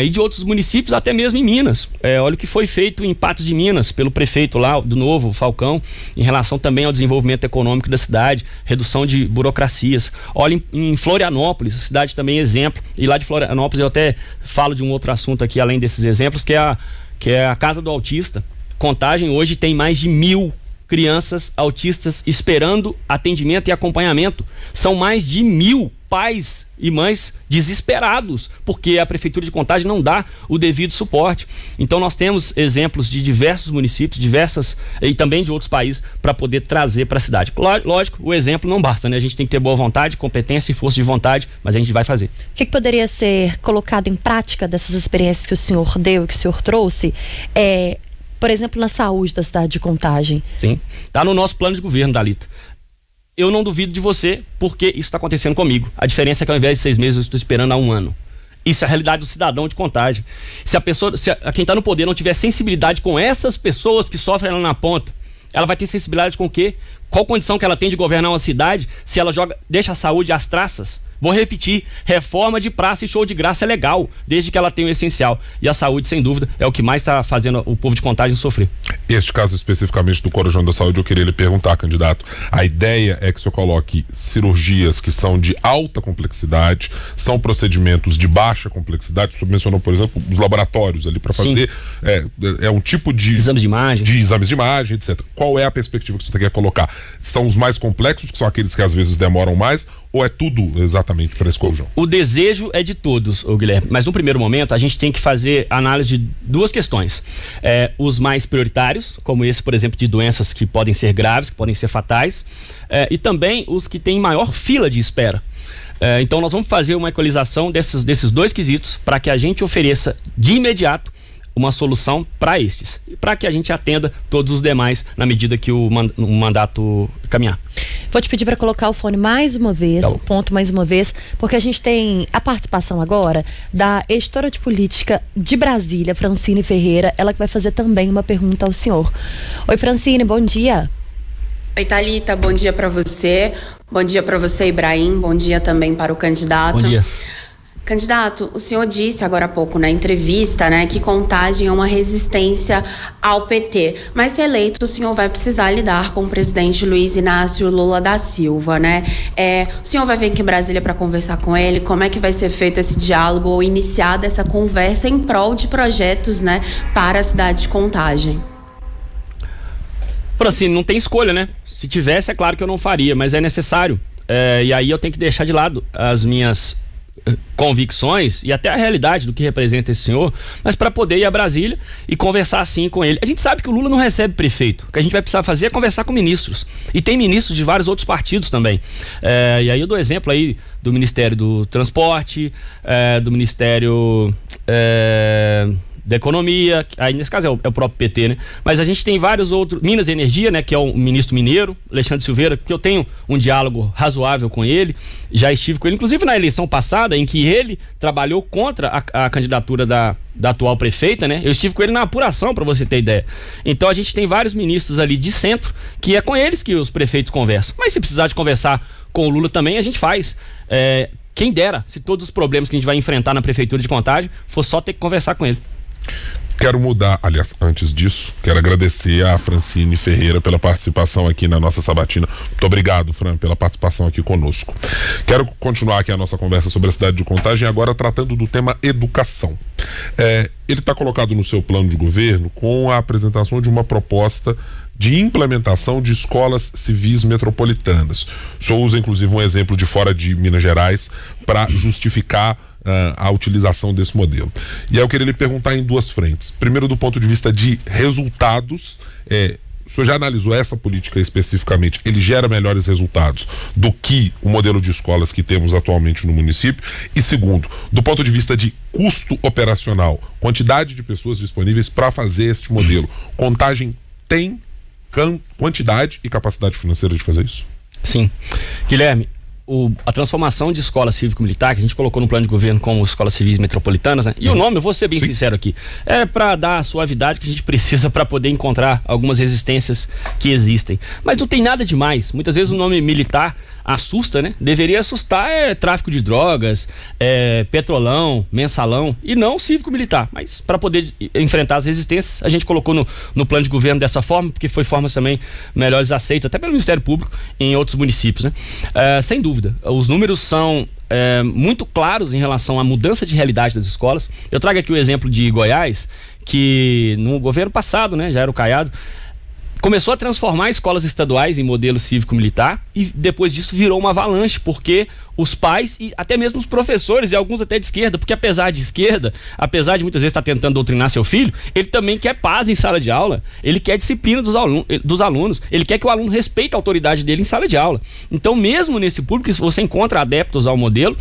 e de outros municípios, até mesmo em Minas. Olha o que foi feito em Patos de Minas pelo prefeito lá, do Novo, Falcão, em relação também ao desenvolvimento econômico da cidade, redução de burocracias. Olha em Florianópolis, cidade também exemplo, e lá de Florianópolis eu até falo de um outro assunto aqui, além desses exemplos, que é a Casa do Autista. Contagem hoje tem mais de 1.000 crianças autistas esperando atendimento e acompanhamento. São mais de 1.000 pais e mães desesperados porque a Prefeitura de Contagem não dá o devido suporte. Então nós temos exemplos de diversos municípios, e também de outros países, para poder trazer para a cidade. Lógico, o exemplo não basta, né? A gente tem que ter boa vontade, competência e força de vontade, mas a gente vai fazer. O que poderia ser colocado em prática dessas experiências que o senhor deu e que o senhor trouxe? Por exemplo, na saúde da cidade de Contagem. Sim, está no nosso plano de governo, Dalita. Eu não duvido de você, porque isso está acontecendo comigo. A diferença é que ao invés de 6 meses, eu estou esperando há 1 ano. Isso é a realidade do cidadão de Contagem. Se quem está no poder não tiver sensibilidade com essas pessoas que sofrem lá na ponta, ela vai ter sensibilidade com o quê? Qual condição que ela tem de governar uma cidade se ela deixa a saúde às traças? Vou repetir, reforma de praça e show de graça é legal, desde que ela tenha o essencial. E a saúde, sem dúvida, é o que mais está fazendo o povo de Contagem sofrer. Este caso especificamente do Corujão da Saúde, eu queria lhe perguntar, candidato, a ideia é que o senhor coloque cirurgias que são de alta complexidade, são procedimentos de baixa complexidade. O senhor mencionou, por exemplo, os laboratórios ali para fazer, um tipo de exames de imagem, etc. Qual é a perspectiva que você quer colocar? São os mais complexos, que são aqueles que às vezes demoram mais, ou é tudo exatamente para esse corujão? O desejo é de todos, Guilherme, mas no primeiro momento a gente tem que fazer análise de 2 questões. Os mais prioritários, como esse, por exemplo, de doenças que podem ser graves, que podem ser fatais, e também os que têm maior fila de espera. Então nós vamos fazer uma equalização desses 2 quesitos para que a gente ofereça de imediato uma solução para estes, para que a gente atenda todos os demais na medida que o mandato caminhar. Vou te pedir para colocar o fone mais uma vez, o ponto mais uma vez, porque a gente tem a participação agora da editora de política de Brasília, Francine Ferreira, ela que vai fazer também uma pergunta ao senhor. Oi, Francine, bom dia. Oi, Thalita, bom dia para você, Ibrahim, bom dia também para o candidato. Bom dia. Candidato, o senhor disse agora há pouco na entrevista, né, que Contagem é uma resistência ao PT, mas se eleito o senhor vai precisar lidar com o presidente Luiz Inácio Lula da Silva, né? O senhor vai vir aqui em Brasília para conversar com ele? Como é que vai ser feito esse diálogo ou iniciada essa conversa em prol de projetos, né, para a cidade de Contagem? Assim, não tem escolha, né? Se tivesse, é claro que eu não faria, mas é necessário. E aí eu tenho que deixar de lado as minhas convicções e até a realidade do que representa esse senhor, mas para poder ir a Brasília e conversar assim com ele. A gente sabe que o Lula não recebe prefeito. O que a gente vai precisar fazer é conversar com ministros. E tem ministros de vários outros partidos também. E aí eu dou exemplo aí do Ministério do Transporte, do Ministério da Economia, aí nesse caso é o próprio PT, né? Mas a gente tem vários outros, Minas e Energia, né? Que é o ministro mineiro, Alexandre Silveira, que eu tenho um diálogo razoável com ele, já estive com ele, inclusive na eleição passada, em que ele trabalhou contra a candidatura da atual prefeita, né? Eu estive com ele na apuração, para você ter ideia. Então a gente tem vários ministros ali de centro, que é com eles que os prefeitos conversam. Mas se precisar de conversar com o Lula também, a gente faz. Quem dera, se todos os problemas que a gente vai enfrentar na prefeitura de Contagem, fosse só ter que conversar com ele. Quero mudar, aliás, antes disso, quero agradecer a Francine Ferreira pela participação aqui na nossa sabatina. Muito obrigado, Fran, pela participação aqui conosco. Quero continuar aqui a nossa conversa sobre a cidade de Contagem, agora tratando do tema educação. Ele está colocado no seu plano de governo com a apresentação de uma proposta de implementação de escolas civis metropolitanas. O senhor usa, inclusive, um exemplo de fora de Minas Gerais para justificar a utilização desse modelo. E aí eu queria lhe perguntar em duas frentes. Primeiro, do ponto de vista de resultados, o senhor já analisou essa política especificamente? Ele gera melhores resultados do que o modelo de escolas que temos atualmente no município? E segundo, do ponto de vista de custo operacional, quantidade de pessoas disponíveis para fazer este modelo, Contagem tem quantidade e capacidade financeira de fazer isso? Sim. Guilherme, a transformação de escola cívico-militar, que a gente colocou no plano de governo como escolas civis metropolitanas, né? E o nome, eu vou ser bem sincero aqui, é para dar a suavidade que a gente precisa para poder encontrar algumas resistências que existem. Mas não tem nada demais. Muitas vezes o nome militar assusta, né? Deveria assustar tráfico de drogas, petrolão, mensalão, e não cívico-militar. Mas para poder enfrentar as resistências, a gente colocou no plano de governo dessa forma, porque foi formas também melhores aceitas, até pelo Ministério Público, em outros municípios, né? Sem dúvida, os números são muito claros em relação à mudança de realidade das escolas. Eu trago aqui o exemplo de Goiás, que no governo passado, né, já era o Caiado, começou a transformar escolas estaduais em modelo cívico-militar e depois disso virou uma avalanche, porque os pais e até mesmo os professores, e alguns até de esquerda, porque apesar de esquerda, apesar de muitas vezes estar tentando doutrinar seu filho, ele também quer paz em sala de aula, ele quer disciplina dos alunos, ele quer que o aluno respeite a autoridade dele em sala de aula. Então, mesmo nesse público, você encontra adeptos ao modelo,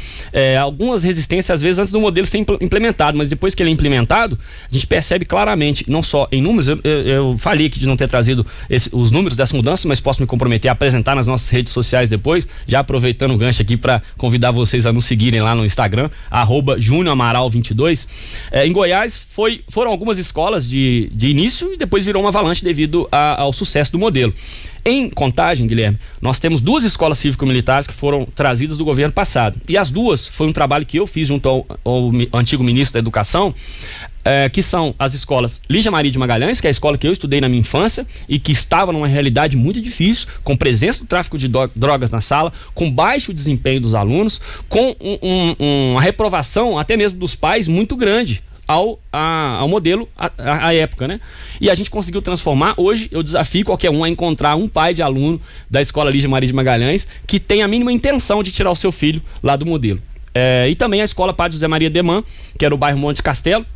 algumas resistências às vezes antes do modelo ser implementado, mas depois que ele é implementado, a gente percebe claramente, não só em números, eu falei aqui de não ter trazido os números dessa mudança, mas posso me comprometer a apresentar nas nossas redes sociais depois, já aproveitando o gancho aqui para convidar vocês a nos seguirem lá no Instagram, @JúniorAmaral22. Em Goiás foram algumas escolas de início e depois virou uma avalanche devido ao sucesso do modelo. Em Contagem, Guilherme, nós temos 2 escolas cívico-militares que foram trazidas do governo passado. E as duas foi um trabalho que eu fiz junto ao antigo ministro da Educação, que são as escolas Lígia Maria de Magalhães, que é a escola que eu estudei na minha infância e que estava numa realidade muito difícil, com presença do tráfico de drogas na sala, com baixo desempenho dos alunos, com uma reprovação até mesmo dos pais muito grande ao modelo à época, né? E a gente conseguiu transformar. Hoje eu desafio qualquer um a encontrar um pai de aluno da escola Lígia Maria de Magalhães que tem a mínima intenção de tirar o seu filho lá do modelo. E também a escola Padre José Maria Demã, que era o bairro Monte Castelo,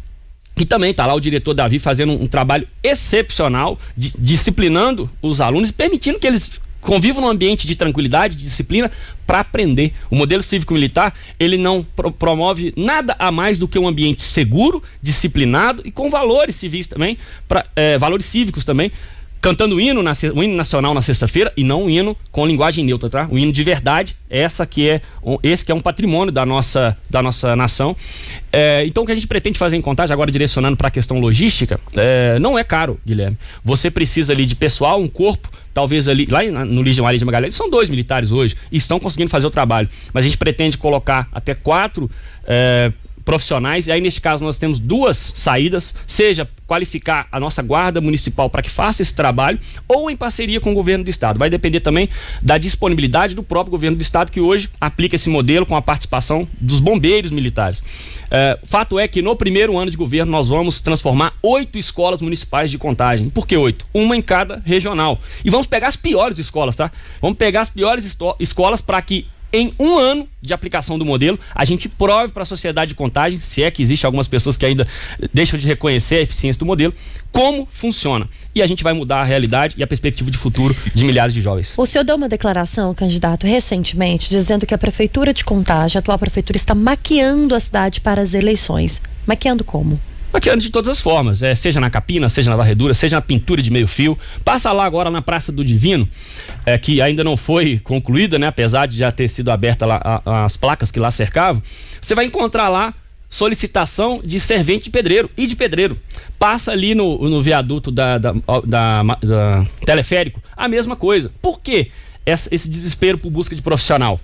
que também está lá o diretor Davi fazendo um trabalho excepcional, disciplinando os alunos e permitindo que eles convivam num ambiente de tranquilidade, de disciplina, para aprender. O modelo cívico-militar, ele não promove nada a mais do que um ambiente seguro, disciplinado e com valores civis também, valores cívicos também, cantando o hino nacional na sexta-feira, e não um hino com linguagem neutra, tá? Um hino de verdade, esse que é um patrimônio da nossa nação. Então o que a gente pretende fazer em Contagem, agora direcionando para a questão logística, não é caro, Guilherme. Você precisa ali de pessoal, um corpo, talvez ali, lá no Lígia Maria de Magalhães, são 2 militares hoje, e estão conseguindo fazer o trabalho. Mas a gente pretende colocar até 4 profissionais, e aí neste caso nós temos 2 saídas, seja qualificar a nossa guarda municipal para que faça esse trabalho, ou em parceria com o governo do estado. Vai depender também da disponibilidade do próprio governo do estado, que hoje aplica esse modelo com a participação dos bombeiros militares. Fato é que no primeiro ano de governo nós vamos transformar 8 escolas municipais de Contagem. Por que 8? Uma em cada regional. E vamos pegar as piores escolas, tá? Vamos pegar as piores escolas para que em um ano de aplicação do modelo, a gente prove para a sociedade de Contagem, se é que existe algumas pessoas que ainda deixam de reconhecer a eficiência do modelo, como funciona. E a gente vai mudar a realidade e a perspectiva de futuro de milhares de jovens. O senhor deu uma declaração, candidato, recentemente, dizendo que a Prefeitura de Contagem, a atual Prefeitura, está maquiando a cidade para as eleições. Maquiando como? Maquiando de todas as formas, seja na capina, seja na varredura, seja na pintura de meio fio. Passa lá agora na Praça do Divino, que ainda não foi concluída, né? Apesar de já ter sido aberta lá as placas que lá cercavam. Você vai encontrar lá solicitação de servente de pedreiro e de pedreiro. Passa ali no viaduto da teleférico, a mesma coisa. Por quê esse desespero por busca de profissional?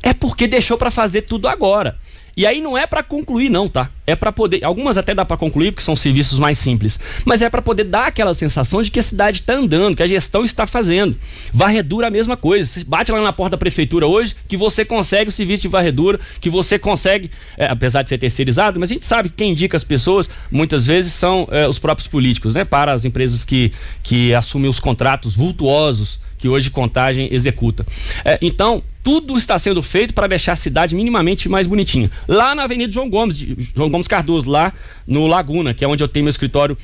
É porque deixou para fazer tudo agora. E aí não é para concluir não, tá? É para poder, algumas até dá para concluir porque são serviços mais simples, mas é para poder dar aquela sensação de que a cidade está andando, que a gestão está fazendo. Varredura a mesma coisa. Você bate lá na porta da prefeitura hoje que você consegue o serviço de varredura, que você consegue, apesar de ser terceirizado, mas a gente sabe que quem indica as pessoas muitas vezes são os próprios políticos, né? Para as empresas que assumem os contratos vultuosos que hoje Contagem executa. Então, tudo está sendo feito para deixar a cidade minimamente mais bonitinha. Lá na Avenida João Gomes Cardoso, lá no Laguna, que é onde eu tenho meu escritório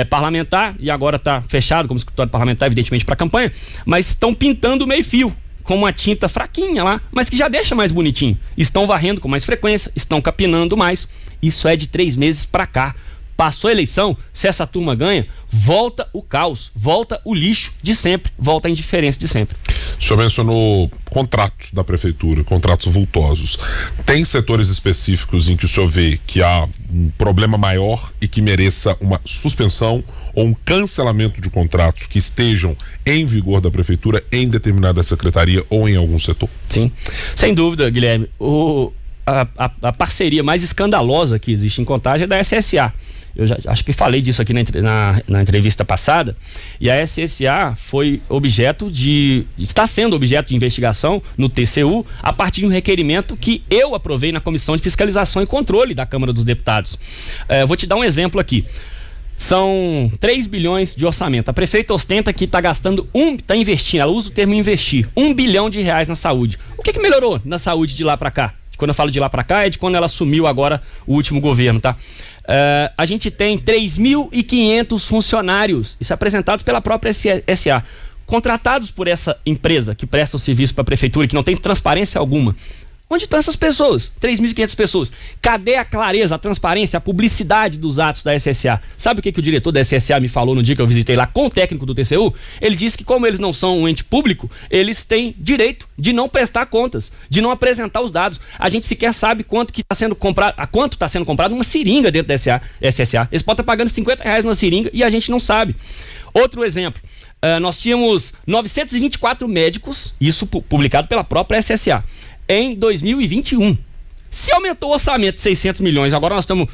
parlamentar, e agora está fechado como escritório parlamentar, evidentemente, para a campanha, mas estão pintando meio fio, com uma tinta fraquinha lá, mas que já deixa mais bonitinho. Estão varrendo com mais frequência, estão capinando mais. Isso é de 3 meses para cá. Passou a eleição, se essa turma ganha, volta o caos, volta o lixo de sempre, volta a indiferença de sempre. O senhor mencionou contratos da prefeitura, contratos vultosos. Tem setores específicos em que o senhor vê que há um problema maior e que mereça uma suspensão ou um cancelamento de contratos que estejam em vigor da prefeitura em determinada secretaria ou em algum setor? Sim, sem dúvida, Guilherme. A parceria mais escandalosa que existe em Contagem é da SSA. Eu já acho que falei disso aqui na entrevista passada, e a SSA está sendo objeto de investigação no TCU a partir de um requerimento que eu aprovei na Comissão de Fiscalização e Controle da Câmara dos Deputados. Vou te dar um exemplo aqui. São 3 bilhões de orçamento. A prefeita ostenta que está gastando está investindo, ela usa o termo investir, R$1 bilhão na saúde. O que melhorou na saúde de lá para cá? Quando eu falo de lá para cá, é de quando ela assumiu agora o último governo, tá? A gente tem 3.500 funcionários, isso é apresentados pela própria SA, contratados por essa empresa que presta o serviço para a prefeitura e que não tem transparência alguma. Onde estão essas pessoas? 3.500 pessoas. Cadê a clareza, a transparência, a publicidade dos atos da SSA? Sabe o que o diretor da SSA me falou no dia que eu visitei lá com o técnico do TCU? Ele disse que como eles não são um ente público, eles têm direito de não prestar contas, de não apresentar os dados. A gente sequer sabe quanto está sendo comprado uma seringa dentro da SSA. Eles podem estar pagando R$50 numa seringa e a gente não sabe. Outro exemplo, nós tínhamos 924 médicos, isso publicado pela própria SSA, em 2021. Se aumentou o orçamento de 600 milhões, agora nós estamos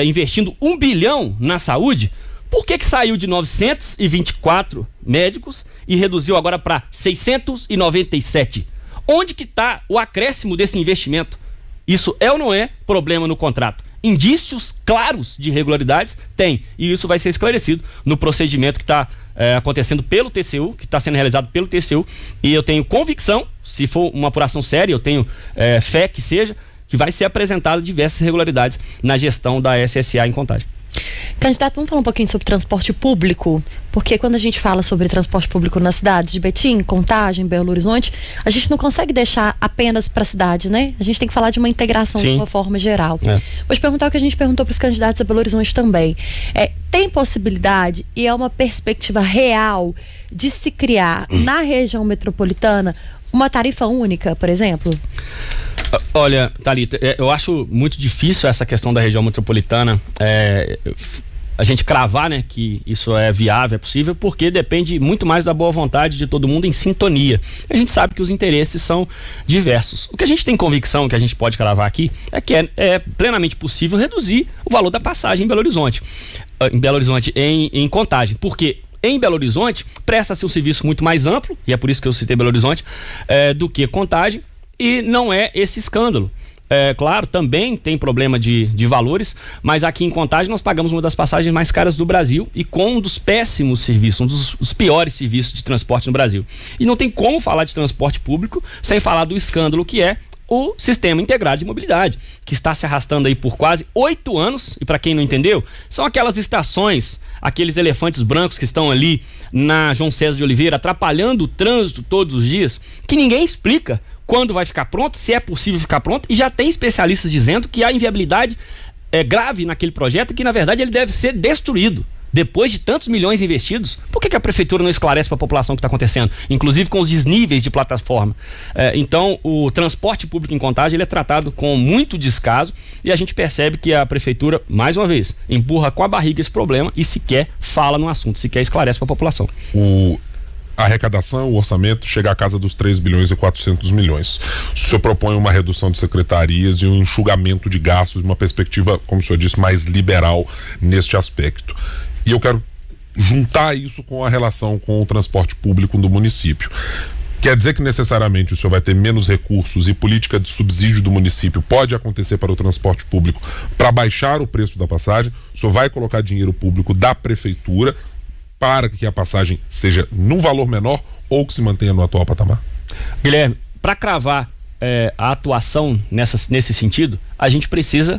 investindo 1 bilhão na saúde, por que saiu de 924 médicos e reduziu agora para 697? Onde que está o acréscimo desse investimento? Isso é ou não é problema no contrato? Indícios claros de irregularidades? Tem. E isso vai ser esclarecido no procedimento que está acontecendo pelo TCU, que está sendo realizado pelo TCU. E eu tenho convicção, se for uma apuração séria, eu tenho fé que seja, que vai ser apresentada diversas irregularidades na gestão da SSA em Contagem. Candidato, vamos falar um pouquinho sobre transporte público, porque quando a gente fala sobre transporte público nas cidades de Betim, Contagem, Belo Horizonte, a gente não consegue deixar apenas para a cidade, né? A gente tem que falar de uma integração de uma forma geral. Vou te perguntar o que a gente perguntou para os candidatos a Belo Horizonte também. Tem possibilidade, e é uma perspectiva real, de se criar na região metropolitana uma tarifa única, por exemplo? Olha, Thalita, eu acho muito difícil essa questão da região metropolitana, a gente cravar, né, que isso é viável, é possível, porque depende muito mais da boa vontade de todo mundo em sintonia. A gente sabe que os interesses são diversos. O que a gente tem convicção, que a gente pode cravar aqui, é que é plenamente possível reduzir o valor da passagem em Belo Horizonte. Em Contagem, porque em Belo Horizonte presta-se um serviço muito mais amplo, e é por isso que eu citei Belo Horizonte, do que Contagem, e não é esse escândalo. Claro, também tem problema de valores, mas aqui em Contagem nós pagamos uma das passagens mais caras do Brasil e com um dos péssimos serviços, um dos piores serviços de transporte no Brasil. E não tem como falar de transporte público sem falar do escândalo que é o Sistema Integrado de Mobilidade, que está se arrastando aí por quase 8 anos, e para quem não entendeu, são aquelas estações, aqueles elefantes brancos que estão ali na João César de Oliveira, atrapalhando o trânsito todos os dias, que ninguém explica quando vai ficar pronto, se é possível ficar pronto, e já tem especialistas dizendo que há inviabilidade grave naquele projeto e que na verdade ele deve ser destruído. Depois de tantos milhões investidos, por que a prefeitura não esclarece para a população o que está acontecendo? Inclusive com os desníveis de plataforma. Então, o transporte público em Contagem ele é tratado com muito descaso e a gente percebe que a prefeitura, mais uma vez, empurra com a barriga esse problema e sequer fala no assunto, sequer esclarece para a população. A arrecadação, o orçamento chega à casa dos 3 bilhões e 400 milhões. O senhor propõe uma redução de secretarias e um enxugamento de gastos, uma perspectiva, como o senhor disse, mais liberal neste aspecto. E eu quero juntar isso com a relação com o transporte público do município. Quer dizer que necessariamente o senhor vai ter menos recursos e política de subsídio do município pode acontecer para o transporte público para baixar o preço da passagem? O senhor vai colocar dinheiro público da prefeitura para que a passagem seja num valor menor ou que se mantenha no atual patamar? Guilherme, para cravar a atuação nesse sentido, a gente precisa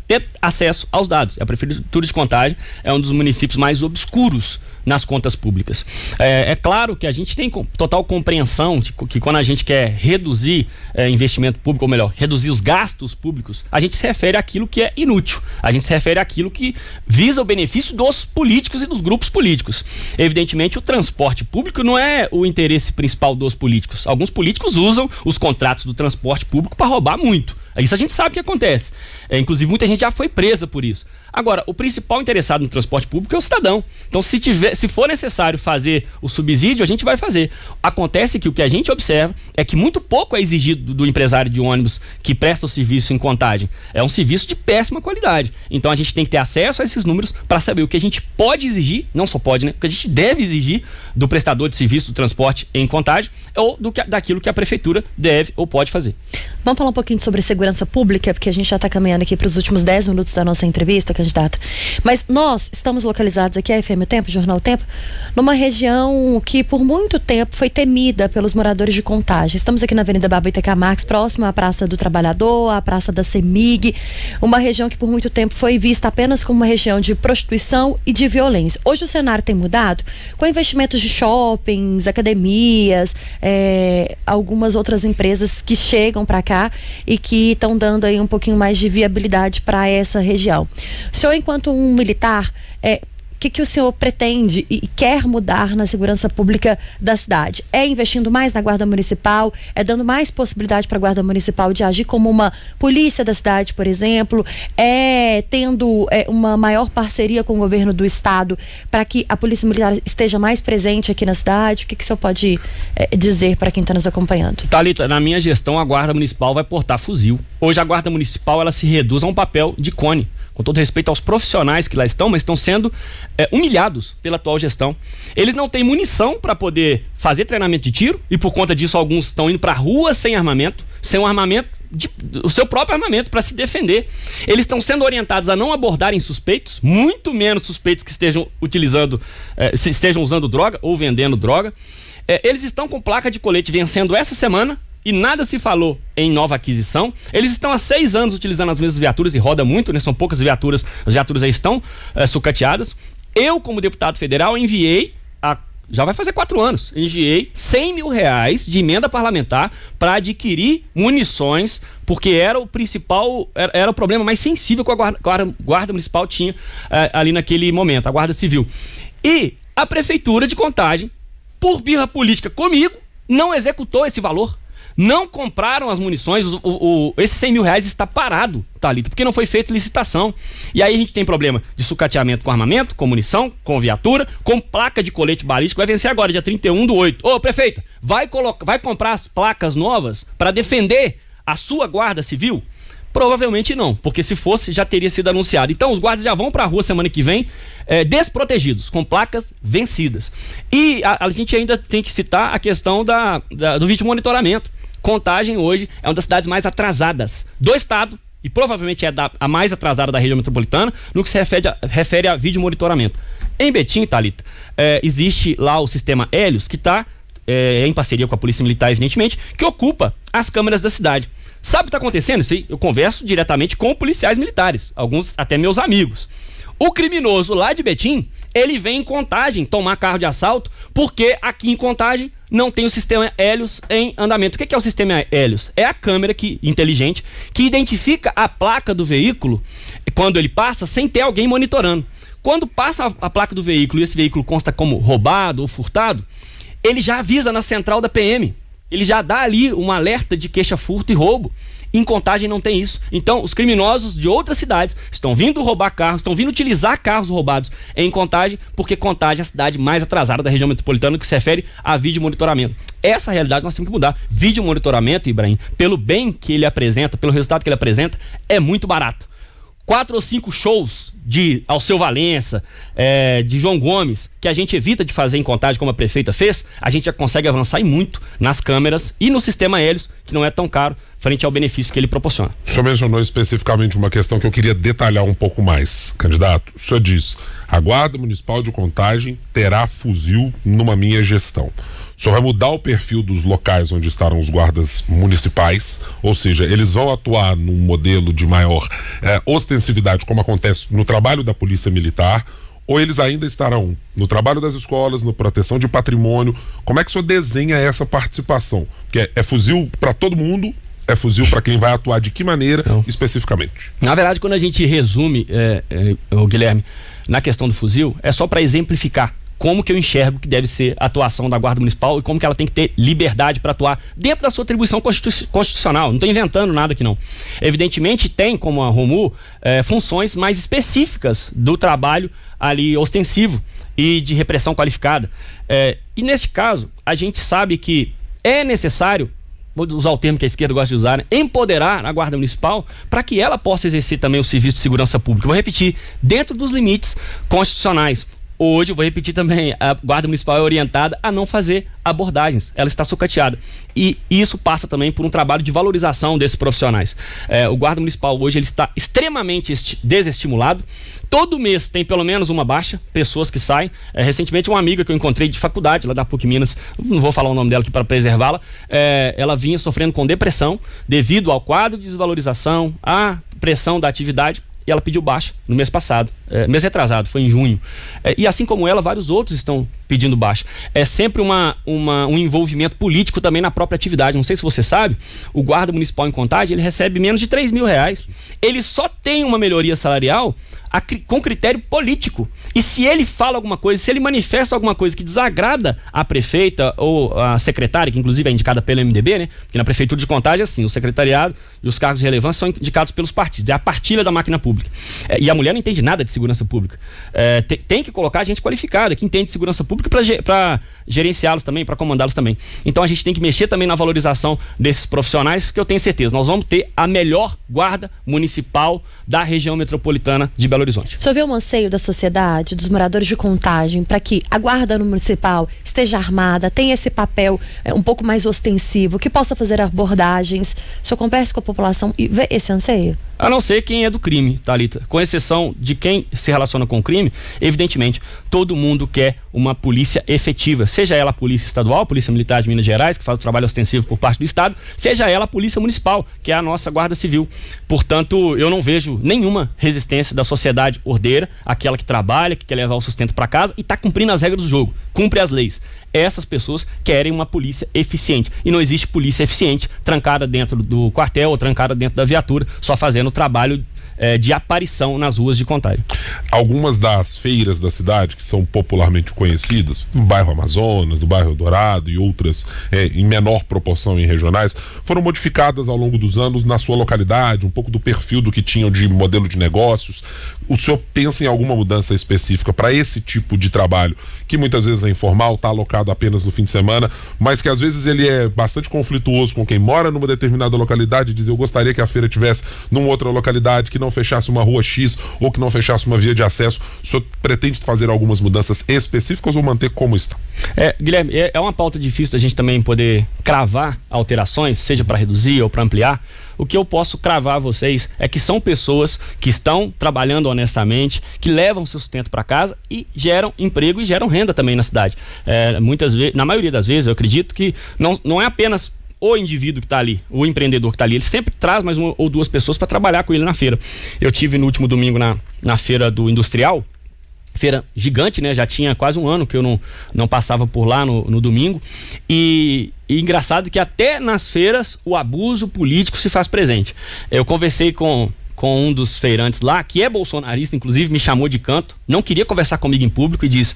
ter acesso aos dados. A Prefeitura de Contagem é um dos municípios mais obscuros nas contas públicas. É claro que a gente tem total compreensão de que quando a gente quer reduzir investimento público, ou melhor, reduzir os gastos públicos, a gente se refere àquilo que é inútil. A gente se refere àquilo que visa o benefício dos políticos e dos grupos políticos. Evidentemente, o transporte público não é o interesse principal dos políticos. Alguns políticos usam os contratos do transporte público para roubar muito. Isso a gente sabe que acontece. Inclusive, muita gente já foi presa por isso. Agora, o principal interessado no transporte público é o cidadão. Então, se for necessário fazer o subsídio, a gente vai fazer. Acontece que o que a gente observa é que muito pouco é exigido do empresário de ônibus que presta o serviço em Contagem. É um serviço de péssima qualidade. Então, a gente tem que ter acesso a esses números para saber o que a gente pode exigir, não só pode, né? O que a gente deve exigir do prestador de serviço do transporte em Contagem ou daquilo que a prefeitura deve ou pode fazer. Vamos falar um pouquinho sobre segurança pública, porque a gente já está caminhando aqui para os últimos 10 minutos da nossa entrevista, candidato. Mas nós estamos localizados aqui, a FM O Tempo, Jornal O Tempo, numa região que por muito tempo foi temida pelos moradores de Contagem. Estamos aqui na Avenida Barba Itacá Marques, próximo à Praça do Trabalhador, à Praça da CEMIG, uma região que por muito tempo foi vista apenas como uma região de prostituição e de violência. Hoje o cenário tem mudado, com investimentos de shoppings, academias, algumas outras empresas que chegam para cá e que estão dando aí um pouquinho mais de viabilidade para essa região. O senhor, enquanto um militar, o que o senhor pretende e quer mudar na segurança pública da cidade? É investindo mais na Guarda Municipal? É dando mais possibilidade para a Guarda Municipal de agir como uma polícia da cidade, por exemplo? É tendo uma maior parceria com o governo do estado para que a Polícia Militar esteja mais presente aqui na cidade? O que o senhor pode dizer para quem está nos acompanhando? Thalita, na minha gestão a Guarda Municipal vai portar fuzil. Hoje a Guarda Municipal ela se reduz a um papel de cone. Com todo respeito aos profissionais que lá estão, mas estão sendo humilhados pela atual gestão. Eles não têm munição para poder fazer treinamento de tiro e por conta disso alguns estão indo para a rua sem armamento, sem um armamento, o seu próprio armamento para se defender. Eles estão sendo orientados a não abordarem suspeitos, muito menos suspeitos que estejam usando droga ou vendendo droga. Eles estão com placa de colete vencendo essa semana e nada se falou em nova aquisição. Eles estão há 6 anos utilizando as mesmas viaturas e roda muito, né? São poucas viaturas, as viaturas aí estão sucateadas. Eu, como deputado federal, enviei, já vai fazer 4 anos, enviei R$100 mil de emenda parlamentar para adquirir munições, porque era o principal, era o problema mais sensível que a guarda municipal tinha ali naquele momento, a Guarda Civil. E a Prefeitura de Contagem, por birra política comigo, não executou esse valor. Não compraram as munições, esse R$100 mil está parado, Thalita, porque não foi feita licitação. E aí a gente tem problema de sucateamento com armamento, com munição, com viatura, com placa de colete balístico. Vai vencer agora, dia 31/8. Ô, prefeita, vai comprar as placas novas para defender a sua Guarda Civil? Provavelmente não, porque se fosse já teria sido anunciado. Então os guardas já vão para a rua semana que vem desprotegidos, com placas vencidas. E a gente ainda tem que citar a questão do vídeo monitoramento. Contagem hoje é uma das cidades mais atrasadas do estado e provavelmente é a mais atrasada da região metropolitana no que se refere a vídeo monitoramento. Em Betim, Thalita, existe lá o sistema Hélios, que está em parceria com a Polícia Militar, evidentemente, que ocupa as câmeras da cidade. Sabe o que está acontecendo? Isso aí, eu converso diretamente com policiais militares, alguns até meus amigos. O criminoso lá de Betim, ele vem em Contagem tomar carro de assalto, porque aqui em Contagem não tem o sistema Hélios em andamento. O que é o sistema Hélios? É a câmera inteligente que identifica a placa do veículo quando ele passa sem ter alguém monitorando. Quando passa a placa do veículo e esse veículo consta como roubado ou furtado, ele já avisa na central da PM. Ele já dá ali um alerta de queixa, furto e roubo. Em Contagem não tem isso. Então, os criminosos de outras cidades estão vindo roubar carros, estão vindo utilizar carros roubados em Contagem, porque Contagem é a cidade mais atrasada da região metropolitana que se refere a vídeo monitoramento. Essa realidade nós temos que mudar. Vídeo monitoramento, Ibrahim, pelo bem que ele apresenta, pelo resultado que ele apresenta, é muito barato. 4 ou 5 shows de Alceu Valença, de João Gomes, que a gente evita de fazer em Contagem como a prefeita fez, a gente já consegue avançar e muito nas câmeras e no sistema Hélios, que não é tão caro frente ao benefício que ele proporciona. O senhor mencionou especificamente uma questão que eu queria detalhar um pouco mais, candidato. O senhor diz, a Guarda Municipal de Contagem terá fuzil numa minha gestão. O senhor vai mudar o perfil dos locais onde estarão os guardas municipais, ou seja, eles vão atuar num modelo de maior ostensividade, como acontece no trabalho da Polícia Militar, ou eles ainda estarão no trabalho das escolas, na proteção de patrimônio? Como é que o senhor desenha essa participação? Porque é fuzil para todo mundo, é fuzil para quem vai atuar de que maneira especificamente? Na verdade, quando a gente resume, Guilherme, na questão do fuzil, é só para exemplificar como que eu enxergo que deve ser a atuação da Guarda Municipal e como que ela tem que ter liberdade para atuar dentro da sua atribuição constitucional. Não estou inventando nada aqui não. Evidentemente tem, como a Romu, funções mais específicas do trabalho ali ostensivo e de repressão qualificada. E neste caso, a gente sabe que é necessário, vou usar o termo que a esquerda gosta de usar, né? Empoderar a Guarda Municipal para que ela possa exercer também o serviço de segurança pública. Vou repetir, dentro dos limites constitucionais. Hoje, eu vou repetir também, a Guarda Municipal é orientada a não fazer abordagens, ela está sucateada. E isso passa também por um trabalho de valorização desses profissionais. O Guarda Municipal hoje ele está extremamente desestimulado. Todo mês tem pelo menos uma baixa, pessoas que saem. Recentemente, uma amiga que eu encontrei de faculdade, lá da PUC Minas, não vou falar o nome dela aqui para preservá-la, ela vinha sofrendo com depressão devido ao quadro de desvalorização, à pressão da atividade. E ela pediu baixa no mês passado, mês retrasado, foi em junho. E assim como ela, vários outros estão pedindo baixa. É sempre um envolvimento político também na própria atividade. Não sei se você sabe, o Guarda Municipal em Contagem, ele recebe menos de R$3 mil. Ele só tem uma melhoria salarial com critério político. E se ele fala alguma coisa, se ele manifesta alguma coisa que desagrada a prefeita ou a secretária, que inclusive é indicada pelo MDB, né? Porque na Prefeitura de Contagem, assim, o secretariado e os cargos de relevância são indicados pelos partidos. É a partilha da máquina pública. E a mulher não entende nada de segurança pública. Tem que colocar gente qualificada, que entende de segurança pública para gerenciá-los também, para comandá-los também. Então a gente tem que mexer também na valorização desses profissionais, porque eu tenho certeza, nós vamos ter a melhor guarda municipal da região metropolitana de Belo Horizonte. O senhor vê um anseio da sociedade, dos moradores de Contagem, para que a guarda municipal esteja armada, tenha esse papel um pouco mais ostensivo, que possa fazer abordagens? O senhor conversa com a população e vê esse anseio? A não ser quem é do crime, Thalita. Com exceção de quem se relaciona com o crime, evidentemente, todo mundo quer uma polícia efetiva, seja ela a polícia estadual, a polícia militar de Minas Gerais, que faz o trabalho ostensivo por parte do estado, seja ela a polícia municipal, que é a nossa guarda civil. Portanto, eu não vejo nenhuma resistência da sociedade ordeira, aquela que trabalha, que quer levar o sustento para casa e está cumprindo as regras do jogo, cumpre as leis. Essas pessoas querem uma polícia eficiente. E não existe polícia eficiente trancada dentro do quartel ou trancada dentro da viatura, só fazendo o trabalho de aparição nas ruas de Contagem. Algumas das feiras da cidade, que são popularmente conhecidas, no bairro Amazonas, no bairro Dourado e outras em menor proporção em regionais, foram modificadas ao longo dos anos na sua localidade, um pouco do perfil do que tinham de modelo de negócios. O senhor pensa em alguma mudança específica para esse tipo de trabalho, que muitas vezes é informal, está alocado apenas no fim de semana, mas que às vezes ele é bastante conflituoso com quem mora numa determinada localidade e diz: eu gostaria que a feira tivesse numa outra localidade, que não fechasse uma rua X ou que não fechasse uma via de acesso. O senhor pretende fazer algumas mudanças específicas ou manter como está? Guilherme, é uma pauta difícil da gente também poder cravar alterações, seja para reduzir ou para ampliar. O que eu posso cravar a vocês é que são pessoas que estão trabalhando honestamente, que levam seu sustento para casa e geram emprego e geram renda também na cidade. Muitas vezes, na maioria das vezes, eu acredito que não é apenas o indivíduo que está ali, o empreendedor que está ali, ele sempre traz mais uma ou duas pessoas para trabalhar com ele na feira. Eu tive no último domingo na feira do Industrial, feira gigante, né? Já tinha quase um ano que eu não passava por lá no domingo. E engraçado que até nas feiras o abuso político se faz presente. Eu conversei com um dos feirantes lá, que é bolsonarista, inclusive me chamou de canto, não queria conversar comigo em público e disse: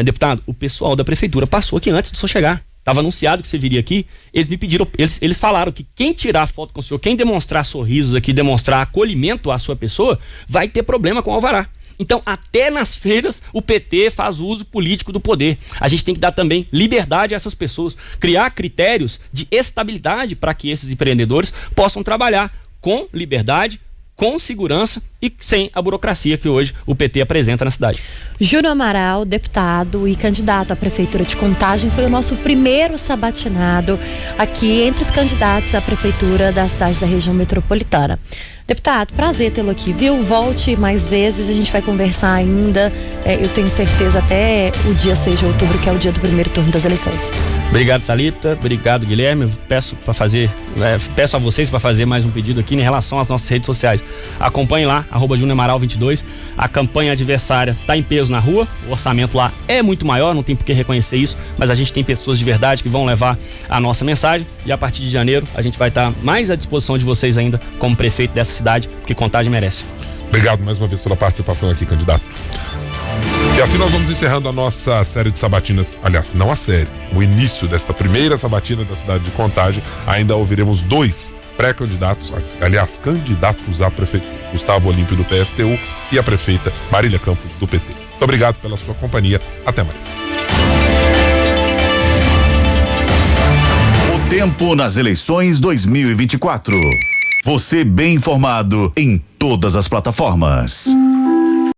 deputado, o pessoal da prefeitura passou aqui antes do senhor chegar. Estava anunciado que você viria aqui. Eles me pediram, eles falaram que quem tirar foto com o senhor, quem demonstrar sorrisos aqui, demonstrar acolhimento à sua pessoa, vai ter problema com o alvará. Então, até nas feiras, o PT faz uso político do poder. A gente tem que dar também liberdade a essas pessoas, criar critérios de estabilidade para que esses empreendedores possam trabalhar com liberdade, com segurança e sem a burocracia que hoje o PT apresenta na cidade. Júnior Amaral, deputado e candidato à Prefeitura de Contagem, foi o nosso primeiro sabatinado aqui entre os candidatos à Prefeitura da cidade da região metropolitana. Deputado, prazer tê-lo aqui, viu? Volte mais vezes, a gente vai conversar ainda, eu tenho certeza, até o dia 6 de outubro, que é o dia do primeiro turno das eleições. Obrigado, Thalita, obrigado, Guilherme. Peço a vocês para fazer mais um pedido aqui em relação às nossas redes sociais. Acompanhe lá, @JuniorAmaral22. A campanha adversária está em peso na rua, o orçamento lá é muito maior, não tem por que reconhecer isso, mas a gente tem pessoas de verdade que vão levar a nossa mensagem e a partir de janeiro a gente vai estar mais à disposição de vocês ainda como prefeito dessa cidade, que Contagem merece. Obrigado mais uma vez pela participação aqui, candidato. E assim nós vamos encerrando a nossa série de sabatinas, aliás, não a série, o início desta primeira sabatina da cidade de Contagem. Ainda ouviremos 2 pré-candidatos, aliás, candidatos a prefeito: Gustavo Olímpio do PSTU e a prefeita Marília Campos do PT. Muito obrigado pela sua companhia, até mais. O tempo nas eleições 2024. Você bem informado em todas as plataformas.